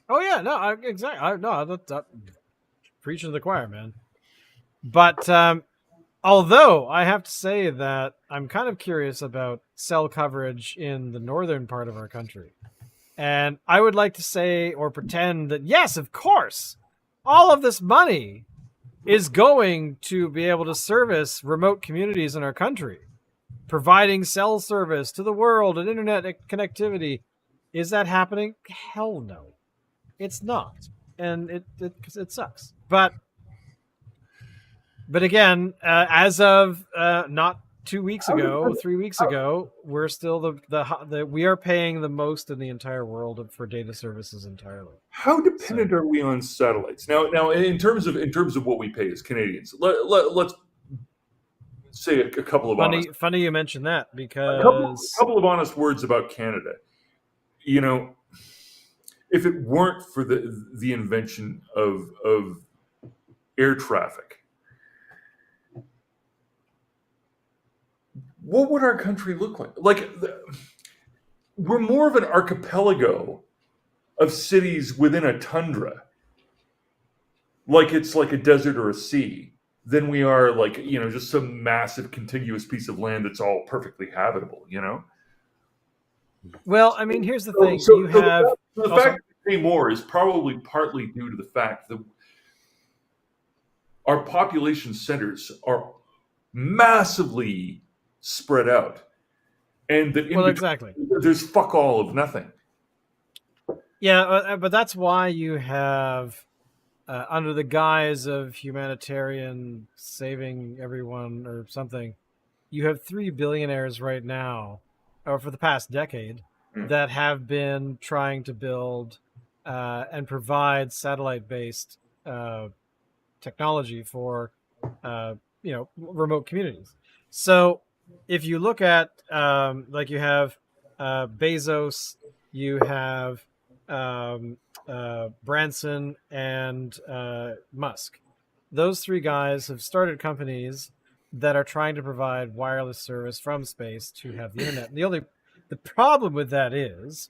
Oh yeah, no, exactly. No, that preaching to the choir, man. But although I have to say that I'm kind of curious about cell coverage in the northern part of our country. And I would like to say or pretend that, yes, of course, all of this money is going to be able to service remote communities in our country, providing cell service to the world and internet connectivity. Is that happening? Hell no. It's not. And it sucks. But again, as of not 2 weeks ago, 3 weeks ago, we're still we are paying the most in the entire world for data services entirely. How dependent are we on satellites now? In terms of what we pay as Canadians, let's say a couple of funny you mentioned that, because a couple of honest words about Canada. You know, if it weren't for the invention of air traffic, what would our country look like? We're more of an archipelago of cities within a tundra, like it's like a desert or a sea, than we are just some massive contiguous piece of land that's all perfectly habitable. Well, I mean, here's the thing: the fact that we pay more is probably partly due to the fact that our population centers are massively spread out, and that exactly, there's fuck all of nothing. Yeah, but that's why you have, under the guise of humanitarian saving everyone or something, you have 3 billionaires right now, or for the past decade, that have been trying to build and provide satellite-based technology for remote communities. So if you look at you have Bezos, you have Branson, and Musk. Those 3 guys have started companies that are trying to provide wireless service from space to have the internet. And the problem with that is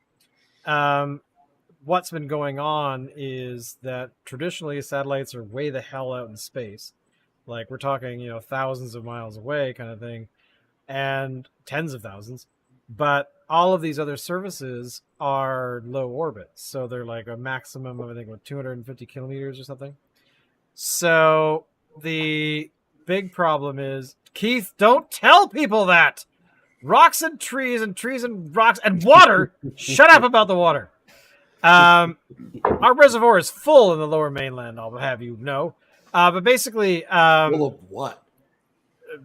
what's been going on is that traditionally satellites are way the hell out in space. Like we're talking, thousands of miles away kind of thing, and tens of thousands. But all of these other services are low orbit. So they're like a maximum of, I think, 250 kilometers or something. So the big problem is, Keith, don't tell people that. Rocks and trees and rocks and water. Shut up about the water. Our reservoir is full in the lower mainland, I'll have you know. But basically... full of what?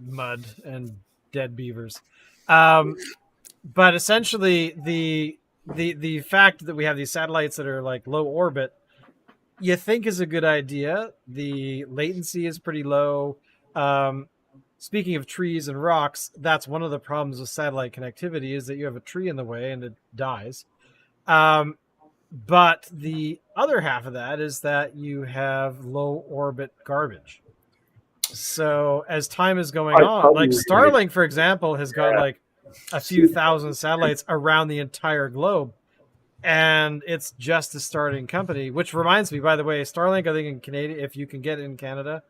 Mud and dead beavers. But essentially, the fact that we have these satellites that are like low orbit, you think is a good idea. The latency is pretty low. Speaking of trees and rocks, that's one of the problems with satellite connectivity, is that you have a tree in the way and it dies. But the other half of that is that you have low orbit garbage. So as time is going on, like Starlink, for example, has got like a few thousand satellites around the entire globe, and it's just a starting company. Which reminds me, by the way, Starlink, I think in Canada, if you can get it in Canada,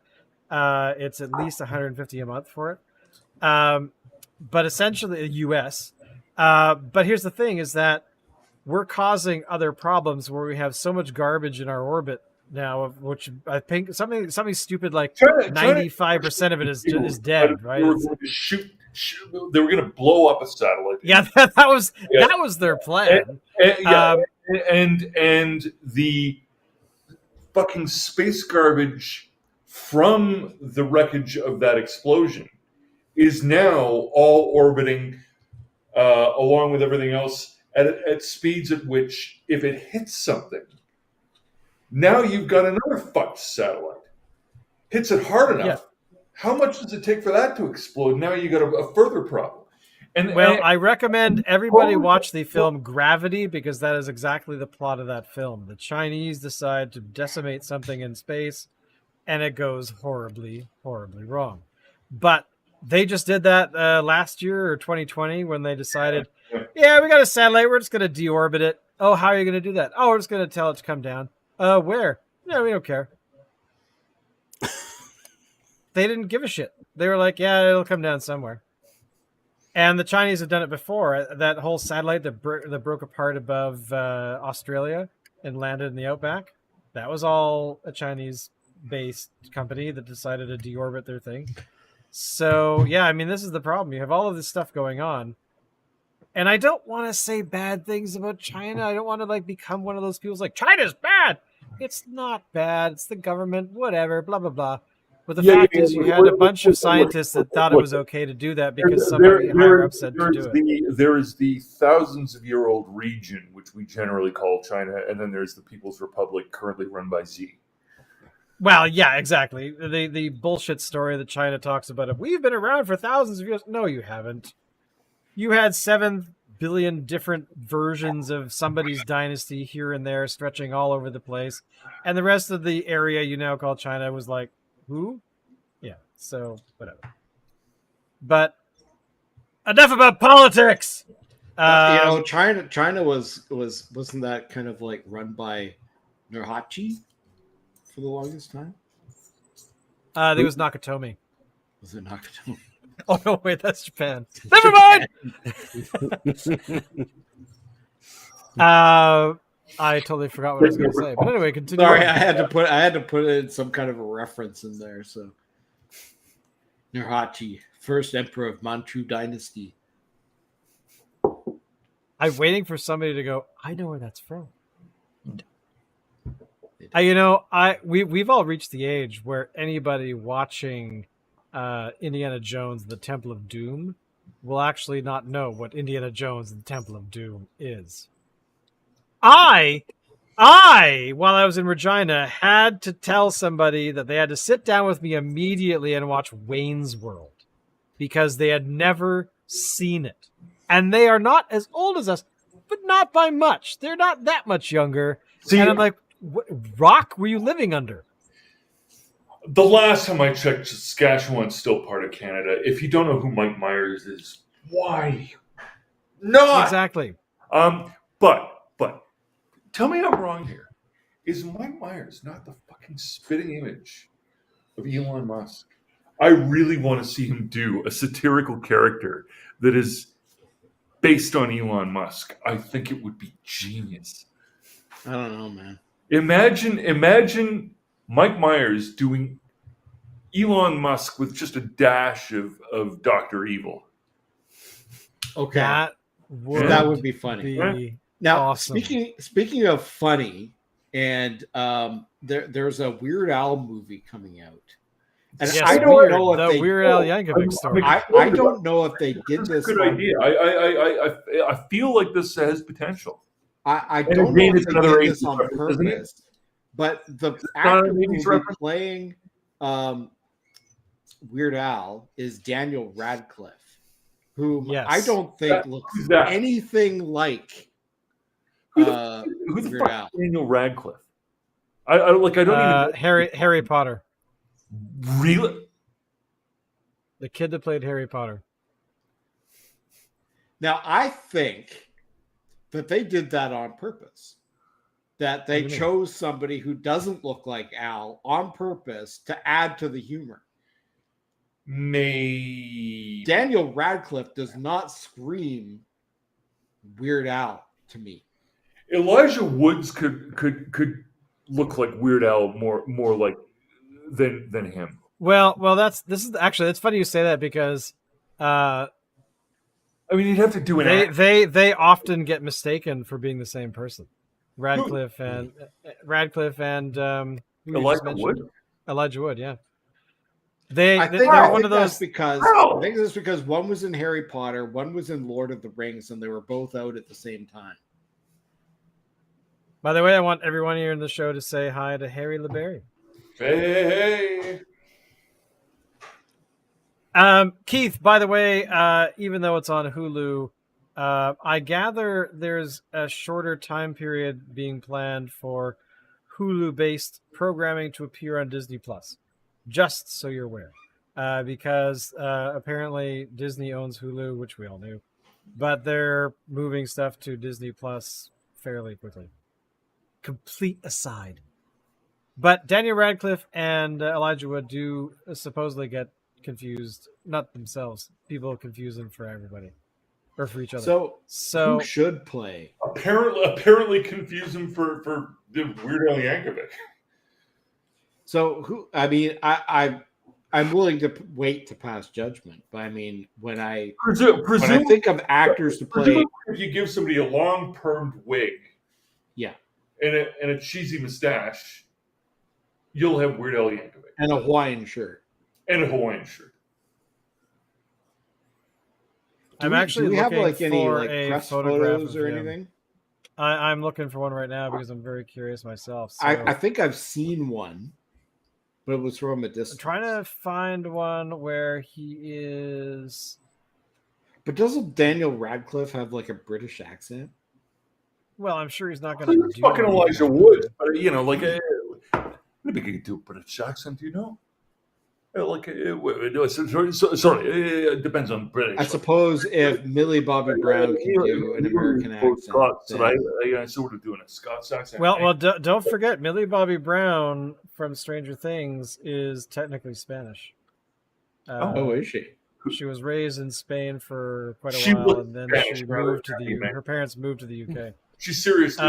it's at least $150 a month for it. But essentially, US. But here's the thing: is that we're causing other problems where we have so much garbage in our orbit now, of which I think something stupid like 95% of it is dead, right? They were going to blow up a satellite. Yeah, that was their plan. And the fucking space garbage from the wreckage of that explosion is now all orbiting along with everything else at speeds at which, if it hits something, now you've got another fucked satellite. Hits it hard enough. Yeah. How much does it take for that to explode? Now you got a further problem. Well, I recommend everybody watch the film Gravity because that is exactly the plot of that film. The Chinese decide to decimate something in space, and it goes horribly, horribly wrong. But they just did that last year or 2020 when they decided, yeah, we got a satellite. We're just going to deorbit it. Oh, how are you going to do that? Oh, we're just going to tell it to come down. Where? No, we don't care. They didn't give a shit. They were like, yeah, it'll come down somewhere. And the Chinese have done it before. That whole satellite that broke apart above Australia and landed in the outback, that was all a Chinese-based company that decided to deorbit their thing. So, yeah, I mean, this is the problem. You have all of this stuff going on. And I don't want to say bad things about China. I don't want to like become one of those people who's like, China's bad. It's not bad. It's the government, whatever, blah, blah, blah. But the fact is, you had a bunch of scientists that thought it was okay to do that because somebody higher up said to do it. There is the thousands-of-year-old region, which we generally call China, and then there's the People's Republic, currently run by Xi. Well, yeah, exactly. The bullshit story that China talks about. We've been around for thousands of years. No, you haven't. You had 7 billion different versions of somebody's dynasty here and there, stretching all over the place. And the rest of the area you now call China was like, who? Yeah, so whatever. But enough about politics. China wasn't that kind of like run by Nurhachi for the longest time? I think it was Nakatomi. Was it Nakatomi? Oh no, wait, that's Japan. Never mind. I totally forgot what I was going to say. But anyway, continue. Sorry, I had to put in some kind of a reference in there. So, Nurhachi, first emperor of Manchu dynasty. I'm waiting for somebody to go, I know where that's from. We've all reached the age where anybody watching Indiana Jones, The Temple of Doom, will actually not know what Indiana Jones and the Temple of Doom is. I, while I was in Regina, had to tell somebody that they had to sit down with me immediately and watch Wayne's World because they had never seen it. And they are not as old as us, but not by much. They're not that much younger. And I'm like, what rock were you living under? The last time I checked, Saskatchewan's still part of Canada. If you don't know who Mike Myers is, why not? Exactly. But tell me I'm wrong here. Is Mike Myers not the fucking spitting image of Elon Musk? I really want to see him do a satirical character that is based on Elon Musk. I think it would be genius. I don't know, man. Imagine Mike Myers doing Elon Musk with just a dash of Dr. Evil. Okay. That would be funny. Now, awesome. Speaking of funny, and there's a Weird Al movie coming out. And yes, I don't know if the Weird Al Yankovic story. I don't know if they did this. Good idea. I feel like this has potential. I don't know if they did this on purpose, but the actor who's playing Weird Al is Daniel Radcliffe, whom I don't think looks anything like who the Weird fuck Al. is Daniel Radcliffe? I don't even know. Harry Potter. Really? The kid that played Harry Potter. Now, I think that they did that on purpose. That they chose somebody who doesn't look like Al on purpose to add to the humor. Maybe Daniel Radcliffe does not scream Weird Al to me. Elijah Woods could look like Weird Al more like than him. Well, it's funny you say that because I mean, you'd have to do an they often get mistaken for being the same person. Radcliffe and Elijah Wood. Elijah Wood, yeah. I think one of those I think that's because one was in Harry Potter, one was in Lord of the Rings, and they were both out at the same time. By the way, I want everyone here in the show to say hi to Harry LeBerry. Hey. Keith, by the way, even though it's on Hulu, I gather there's a shorter time period being planned for Hulu-based programming to appear on Disney Plus. Just so you're aware, because apparently Disney owns Hulu, which we all knew, but they're moving stuff to Disney Plus fairly quickly. Complete aside. But Daniel Radcliffe and Elijah Wood do supposedly get confused, not themselves. People confuse them for everybody or for each other. So who should play? Apparently confuse him for the Weird Al Yankovic. So who? I mean, I'm willing to wait to pass judgment, but I mean, when I think of actors to play, if you give somebody a long permed wig, yeah, and a cheesy mustache, you'll have Weird Al Yankovic and a Hawaiian shirt. I'm actually looking have like any for like a press photograph photos of or him. anything? I'm looking for one right now because I'm very curious myself. So I think I've seen one, but it was from a distance. I'm trying to find one where he is. But doesn't Daniel Radcliffe have like a British accent? Well, I'm sure he's not going to do fucking anything. Elijah Wood, but like maybe he could do a British accent, you know? Like, sorry, it depends on British. I suppose if Millie Bobby Brown can do an American accent, Scots, I sort of doing a Scots accent. Well, don't forget, Millie Bobby Brown from Stranger Things is technically Spanish. Is she? She was raised in Spain for quite a while, and then she moved to the UK. Her parents moved to the UK. She's seriously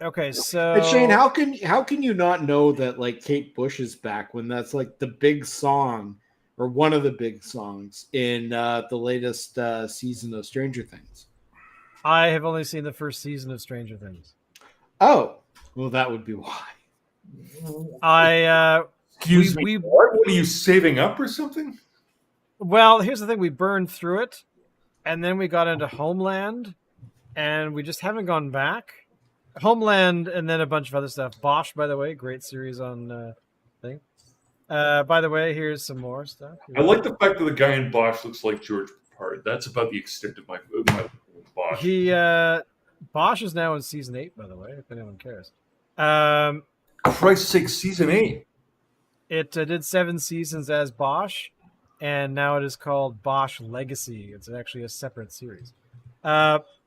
okay, so and Shane, how can you not know that like Kate Bush is back when that's like the big song or one of the big songs in the latest season of Stranger Things? I have only seen the first season of Stranger Things. Oh, well, that would be why. Excuse me. What are you saving up or something? Well, here's the thing: we burned through it, and then we got into Homeland, and we just haven't gone back. Homeland, and then a bunch of other stuff. Bosch, by the way, great series on thing. By the way, here's some more stuff. I like the fact that the guy in Bosch looks like George Papard. That's about the extent of my Bosch. Bosch is now in season 8, by the way, if anyone cares. Christ's sake, season 8. It did 7 seasons as Bosch, and now it is called Bosch Legacy. It's actually a separate series.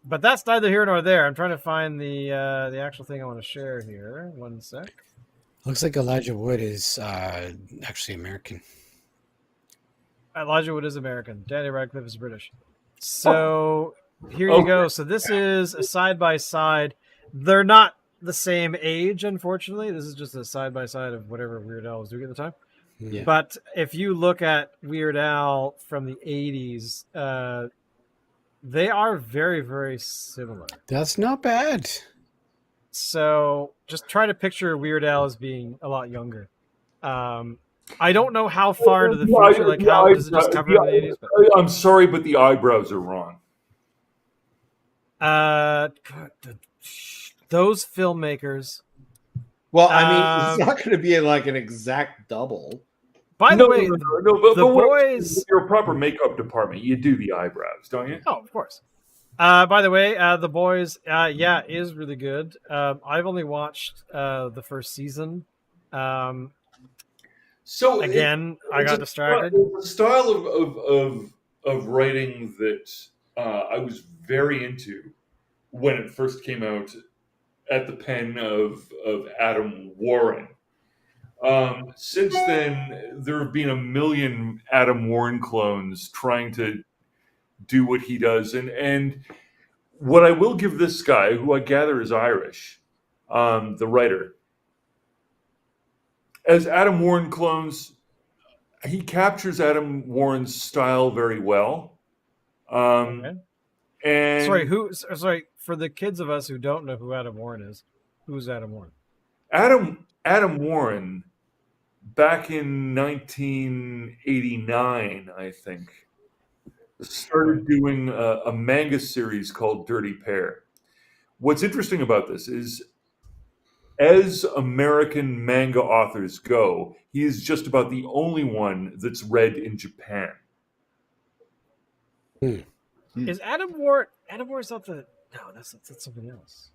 But that's neither here nor there. I'm trying to find the actual thing I want to share here. One sec. Looks like Elijah Wood is actually American. Elijah Wood is American. Danny Radcliffe is British. So here you go. So this is a side-by-side. They're not the same age, unfortunately. This is just a side-by-side of whatever Weird Al was doing at the time. Yeah. But if you look at Weird Al from the 80s, they are very, very similar. That's not bad. So just try to picture Weird Al as being a lot younger. I don't know how far into the future, like how does it just cover in the 80s? But... I'm sorry, but the eyebrows are wrong. Those filmmakers. Well, I mean, it's not going to be like an exact double. By the way, but boys... You're a proper makeup department. You do the eyebrows, don't you? Oh, of course. By the way, The Boys, is really good. I've only watched the first season. So again, I got distracted. The style of writing that I was very into when it first came out at the pen of Adam Warren. Since then, there have been a million Adam Warren clones trying to do what he does. And what I will give this guy, who I gather is Irish, the writer, as Adam Warren clones, he captures Adam Warren's style very well. Okay. And sorry, for the kids of us who don't know who Adam Warren is, who's Adam Warren? Adam Warren, back in 1989, I think, started doing a manga series called Dirty Pair. What's interesting about this is as American manga authors go, he is just about the only one that's read in Japan. Is Adam Warren? Adam Warren's not the. No, that's something else.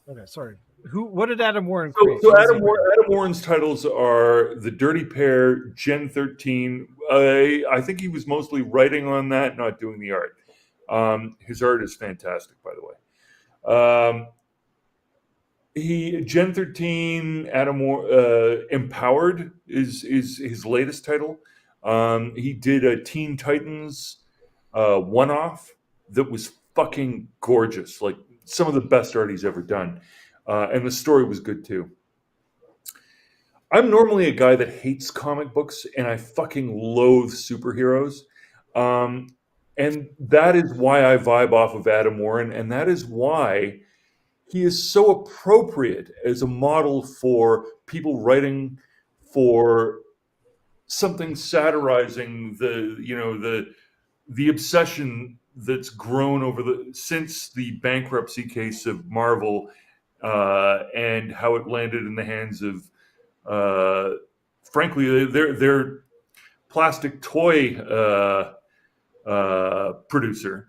Okay, sorry. What did Adam Warren create? So Adam Warren's titles are The Dirty Pair, Gen 13. I think he was mostly writing on that, not doing the art. His art is fantastic, by the way. Gen 13, Adam Warren, Empowered is his latest title. He did a Teen Titans one-off that was fucking gorgeous, like some of the best art he's ever done. And the story was good too. I'm normally a guy that hates comic books, and I fucking loathe superheroes. And that is why I vibe off of Adam Warren, and that is why he is so appropriate as a model for people writing for something satirizing the obsession that's grown since the bankruptcy case of Marvel, and how it landed in the hands of, frankly, their plastic toy producer.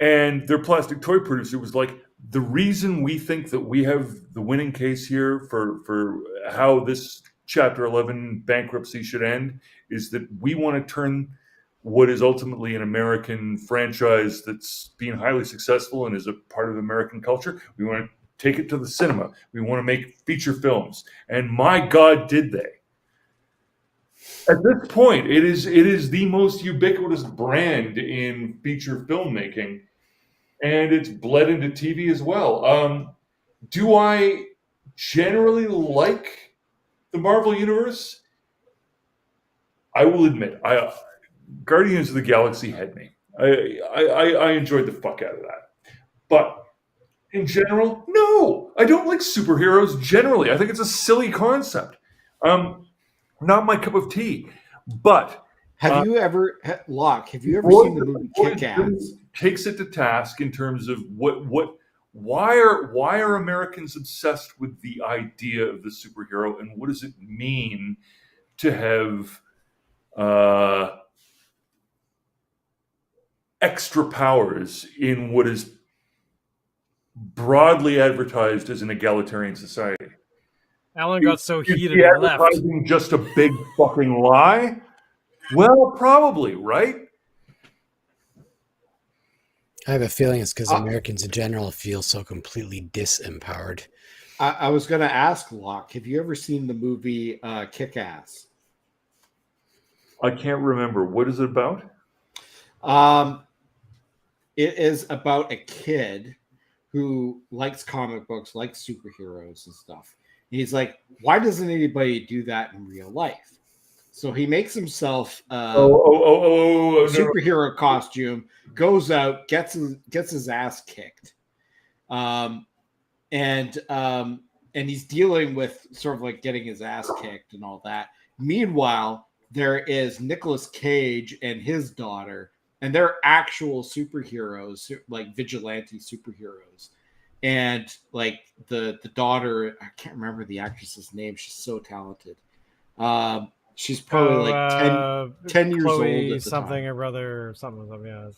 And their plastic toy producer was like, the reason we think that we have the winning case here for how this Chapter 11 bankruptcy should end is that we want to turn what is ultimately an American franchise that's being highly successful and is a part of American culture. We want to take it to the cinema. We want to make feature films. And my God, did they. At this point, it is the most ubiquitous brand in feature filmmaking, and it's bled into TV as well. Do I generally like the Marvel Universe? I will admit, Guardians of the Galaxy had me. I enjoyed the fuck out of that. But in general, no, I don't like superheroes generally. I think it's a silly concept. Not my cup of tea. But have you ever seen the movie Kick-Ass? Takes it to task in terms of why are Americans obsessed with the idea of the superhero, and what does it mean to have extra powers in what is broadly advertised as an egalitarian society? Alan got so heated Is he left. advertising just a big fucking lie? Well, probably, right? I have a feeling it's because Americans in general feel so completely disempowered. I was going to ask Locke, have you ever seen the movie Kick-Ass? I can't remember. What is it about? It is about a kid who likes comic books, likes superheroes and stuff. And he's like, why doesn't anybody do that in real life? So he makes himself a superhero costume, goes out, gets his ass kicked, and he's dealing with sort of like getting his ass kicked and all that. Meanwhile, there is Nicolas Cage and his daughter, and they're actual superheroes, like vigilante superheroes. And like the daughter, I can't remember the actress's name. She's so talented. She's probably 10 years old at the something time. or other, something.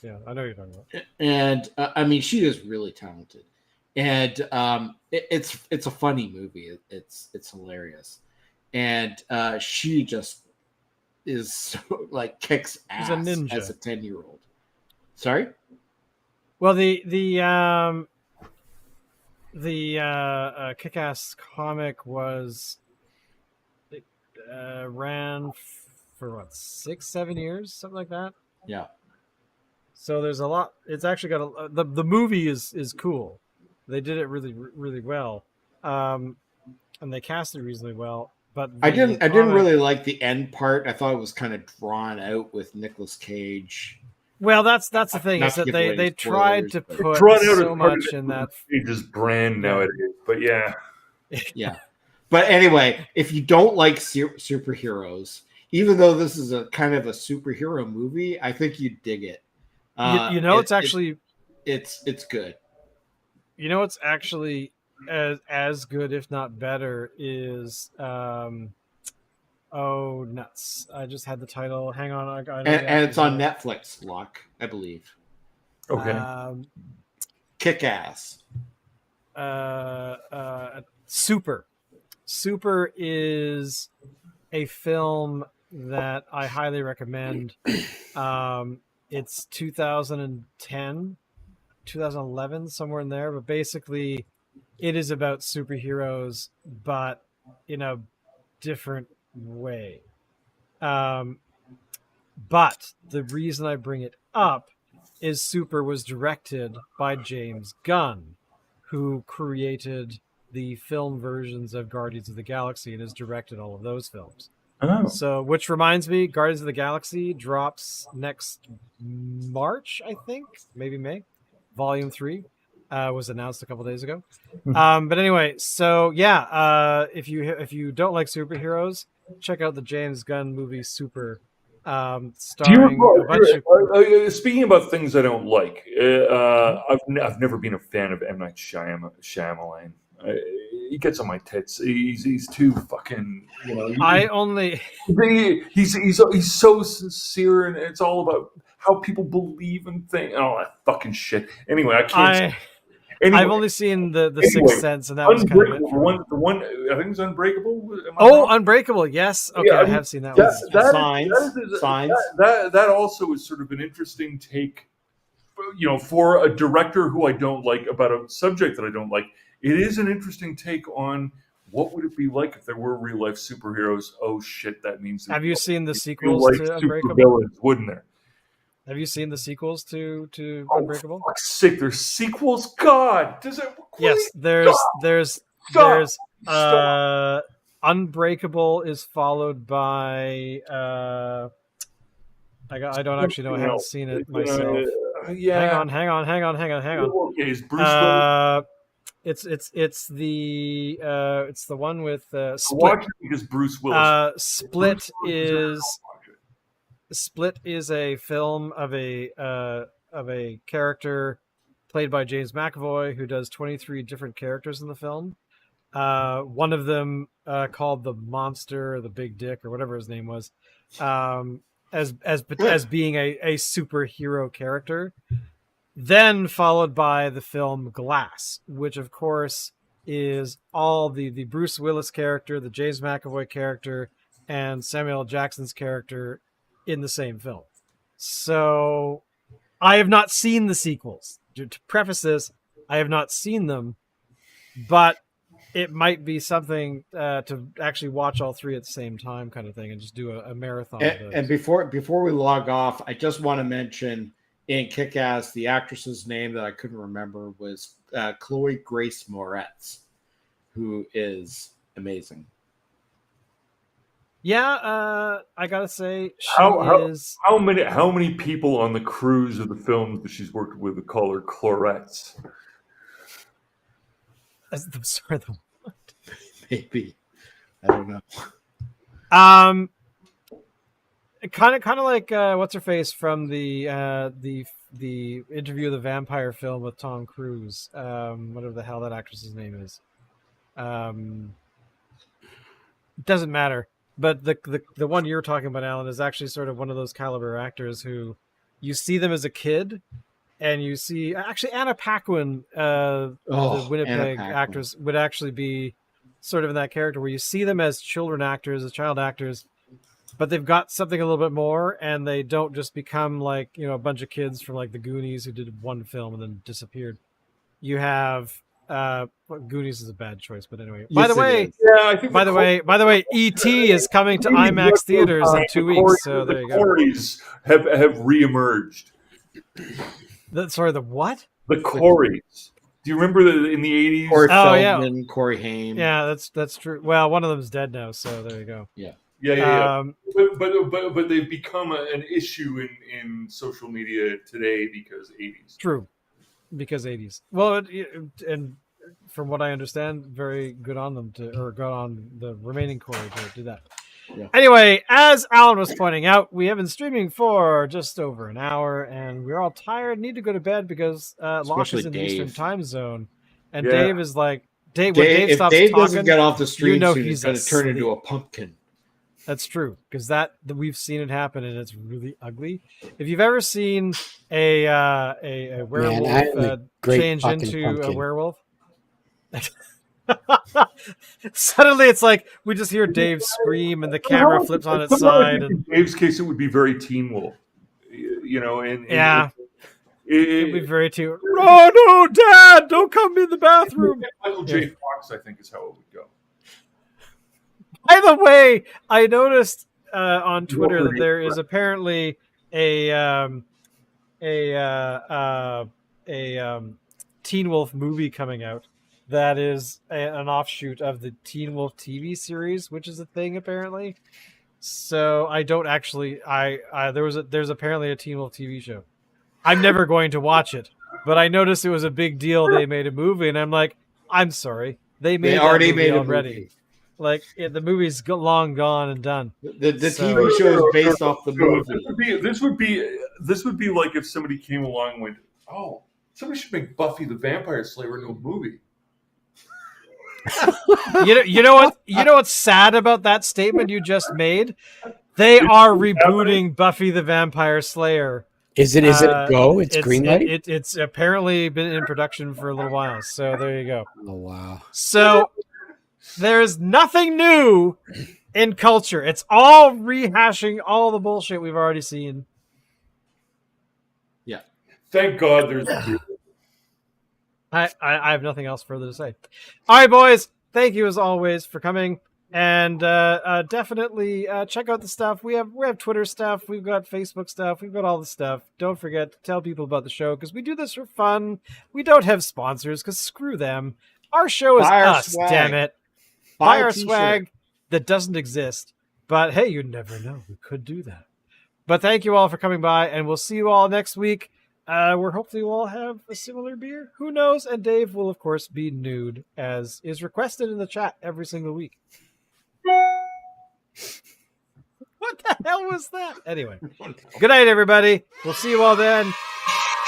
Yeah, I know what you're talking about. And I mean, she is really talented, and it's a funny movie. It's hilarious, and she just is so, like, kicks ass She's a ninja. as a 10-year-old. Sorry. Well, the Kick-Ass comic was ran for what, 6-7 years, something like that. Yeah. So there's a lot. It's actually got the movie is cool. They did it really really well, and they cast it reasonably well. But I didn't really like the end part. I thought it was kind of drawn out with Nicolas Cage. Well, that's the thing, Not is to that give away they the tried to spoilers, put Drawn out so as part much of in that. Cage's brand nowadays, but yeah. Yeah. But anyway, if you don't like superheroes, even though this is a kind of a superhero movie, I think you'd dig it. It's actually it's good. You know, it's actually as good, if not better, is oh nuts! I just had the title. Hang on, I know the And it's on actor's Netflix, Locke, I believe. name. Okay. Kick-Ass. Super. Super is a film that I highly recommend. It's 2010, 2011, somewhere in there, but basically it is about superheroes, but in a different way. But the reason I bring it up is Super was directed by James Gunn, who created the film versions of Guardians of the Galaxy and has directed all of those films. Oh. So, which reminds me, Guardians of the Galaxy drops next March, I think, maybe May. Volume 3 was announced a couple days ago. But anyway, so yeah, if you don't like superheroes, check out the James Gunn movie Super, starring a bunch of. Speaking about things I don't like, I've never been a fan of M. Night Shyamalan. He gets on my tits. He's too fucking. He's so sincere, and it's all about how people believe and think and all that fucking shit. Anyway, I can't. I've only seen the Sixth Sense, and that was kind of it. The one I think it's Unbreakable. Unbreakable, yes. Okay, Yeah, I have seen that one. Signs. That also is sort of an interesting take, for a director who I don't like about a subject that I don't like. It is an interesting take on what would it be like if there were real life superheroes. Oh shit, that means. Have you seen the sequels to Unbreakable? Villains, wouldn't there? Have you seen the sequels to Unbreakable? For fuck's sake, there's sequels. God, does it? Yes, there's Unbreakable is followed by I don't actually know. I haven't seen it myself. Yeah. Hang on. Okay, is Bruce Willis? It's the one with Split. Watch it because Bruce Willis. Split is a film of a character played by James McAvoy, who does 23 different characters in the film. One of them called the Monster or the Big Dick or whatever his name was, as being a superhero character. Then followed by the film Glass, which of course is all the Bruce Willis character, the James McAvoy character, and Samuel L. Jackson's character in the same film. So I have not seen the sequels. To preface this, I have not seen them, but it might be something to actually watch all three at the same time, kind of thing, and just do a marathon. And before we log off, I just want to mention in Kick-Ass, the actress's name that I couldn't remember was Chloe Grace Moretz, who is amazing. Yeah, I gotta say, how many people on the crews of the films that she's worked with call her Clorettes? Sorry, the what? Maybe, I don't know. Kind of like what's her face from the Interview of the Vampire film with Tom Cruise. Whatever the hell that actress's name is. Doesn't matter. But the one you're talking about, Alan, is actually sort of one of those caliber actors who you see them as a kid, and you see actually Anna Paquin, the Winnipeg actress, would actually be sort of in that character where you see them as child actors, but they've got something a little bit more, and they don't just become like a bunch of kids from like the Goonies who did one film and then disappeared. You have. Goonies is a bad choice, but anyway. Yes, By the way, E.T. is coming to IMAX theaters in 2 weeks. So there you go. Corys have reemerged. The what? The Corys. Do you remember in the 80s? Corey Feldman, Corey Haim. Yeah, that's true. Well, one of them's dead now, so there you go. Yeah. But they've become an issue in social media today because 80s. True. Because 80s. Well, and from what I understand, very good on them good on the remaining Corey to do that. Yeah. Anyway, as Alan was pointing out, we have been streaming for just over an hour, and we're all tired, need to go to bed because Locke is in the Eastern time zone. And Dave is like, Dave, when Dave if stops Dave talking, doesn't get off the street, know soon, he's he's going to asleep. turn into a pumpkin. That's true, because that we've seen it happen, and it's really ugly. If you've ever seen a werewolf I'm a great change fucking into a pumpkin. werewolf, suddenly it's like we just hear Dave scream, and the camera flips on its side, and In Dave's case, it would be very Teen Wolf, you know, and yeah, it'd be it, very too. Oh no, Dad! Don't come in the bathroom. Michael J. Fox, I think, is how it would go. By the way, I noticed on Twitter that there is apparently a Teen Wolf movie coming out that is an offshoot of the Teen Wolf TV series, which is a thing apparently. So I don't actually. There's apparently a Teen Wolf TV show. I'm never going to watch it, but I noticed it was a big deal. They made a movie, and I'm like, I'm sorry, they already made a movie. Like the movie's long gone and done. The TV show is based off the movie. This would be like if somebody came along and went, "Oh, somebody should make Buffy the Vampire Slayer into a movie." You know what's sad about that statement you just made? They are rebooting Buffy the Vampire Slayer. Is it a go? It's greenlight? It's apparently been in production for a little while. So there you go. Oh wow. So there's nothing new in culture. It's all rehashing all the bullshit we've already seen. Yeah. Thank God there's. I have nothing else further to say. All right, boys. Thank you as always for coming, and definitely check out the stuff. We have Twitter stuff. We've got Facebook stuff. We've got all the stuff. Don't forget to tell people about the show because we do this for fun. We don't have sponsors because screw them. Our show is us. Damn it. Buy our swag that doesn't exist. But hey, you never know. We could do that. But thank you all for coming by, and we'll see you all next week. Where hopefully we'll all have a similar beer. Who knows? And Dave will, of course, be nude, as is requested in the chat every single week. What the hell was that? Anyway, good night, everybody. We'll see you all then.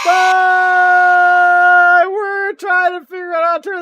Bye! We're trying to figure out how to turn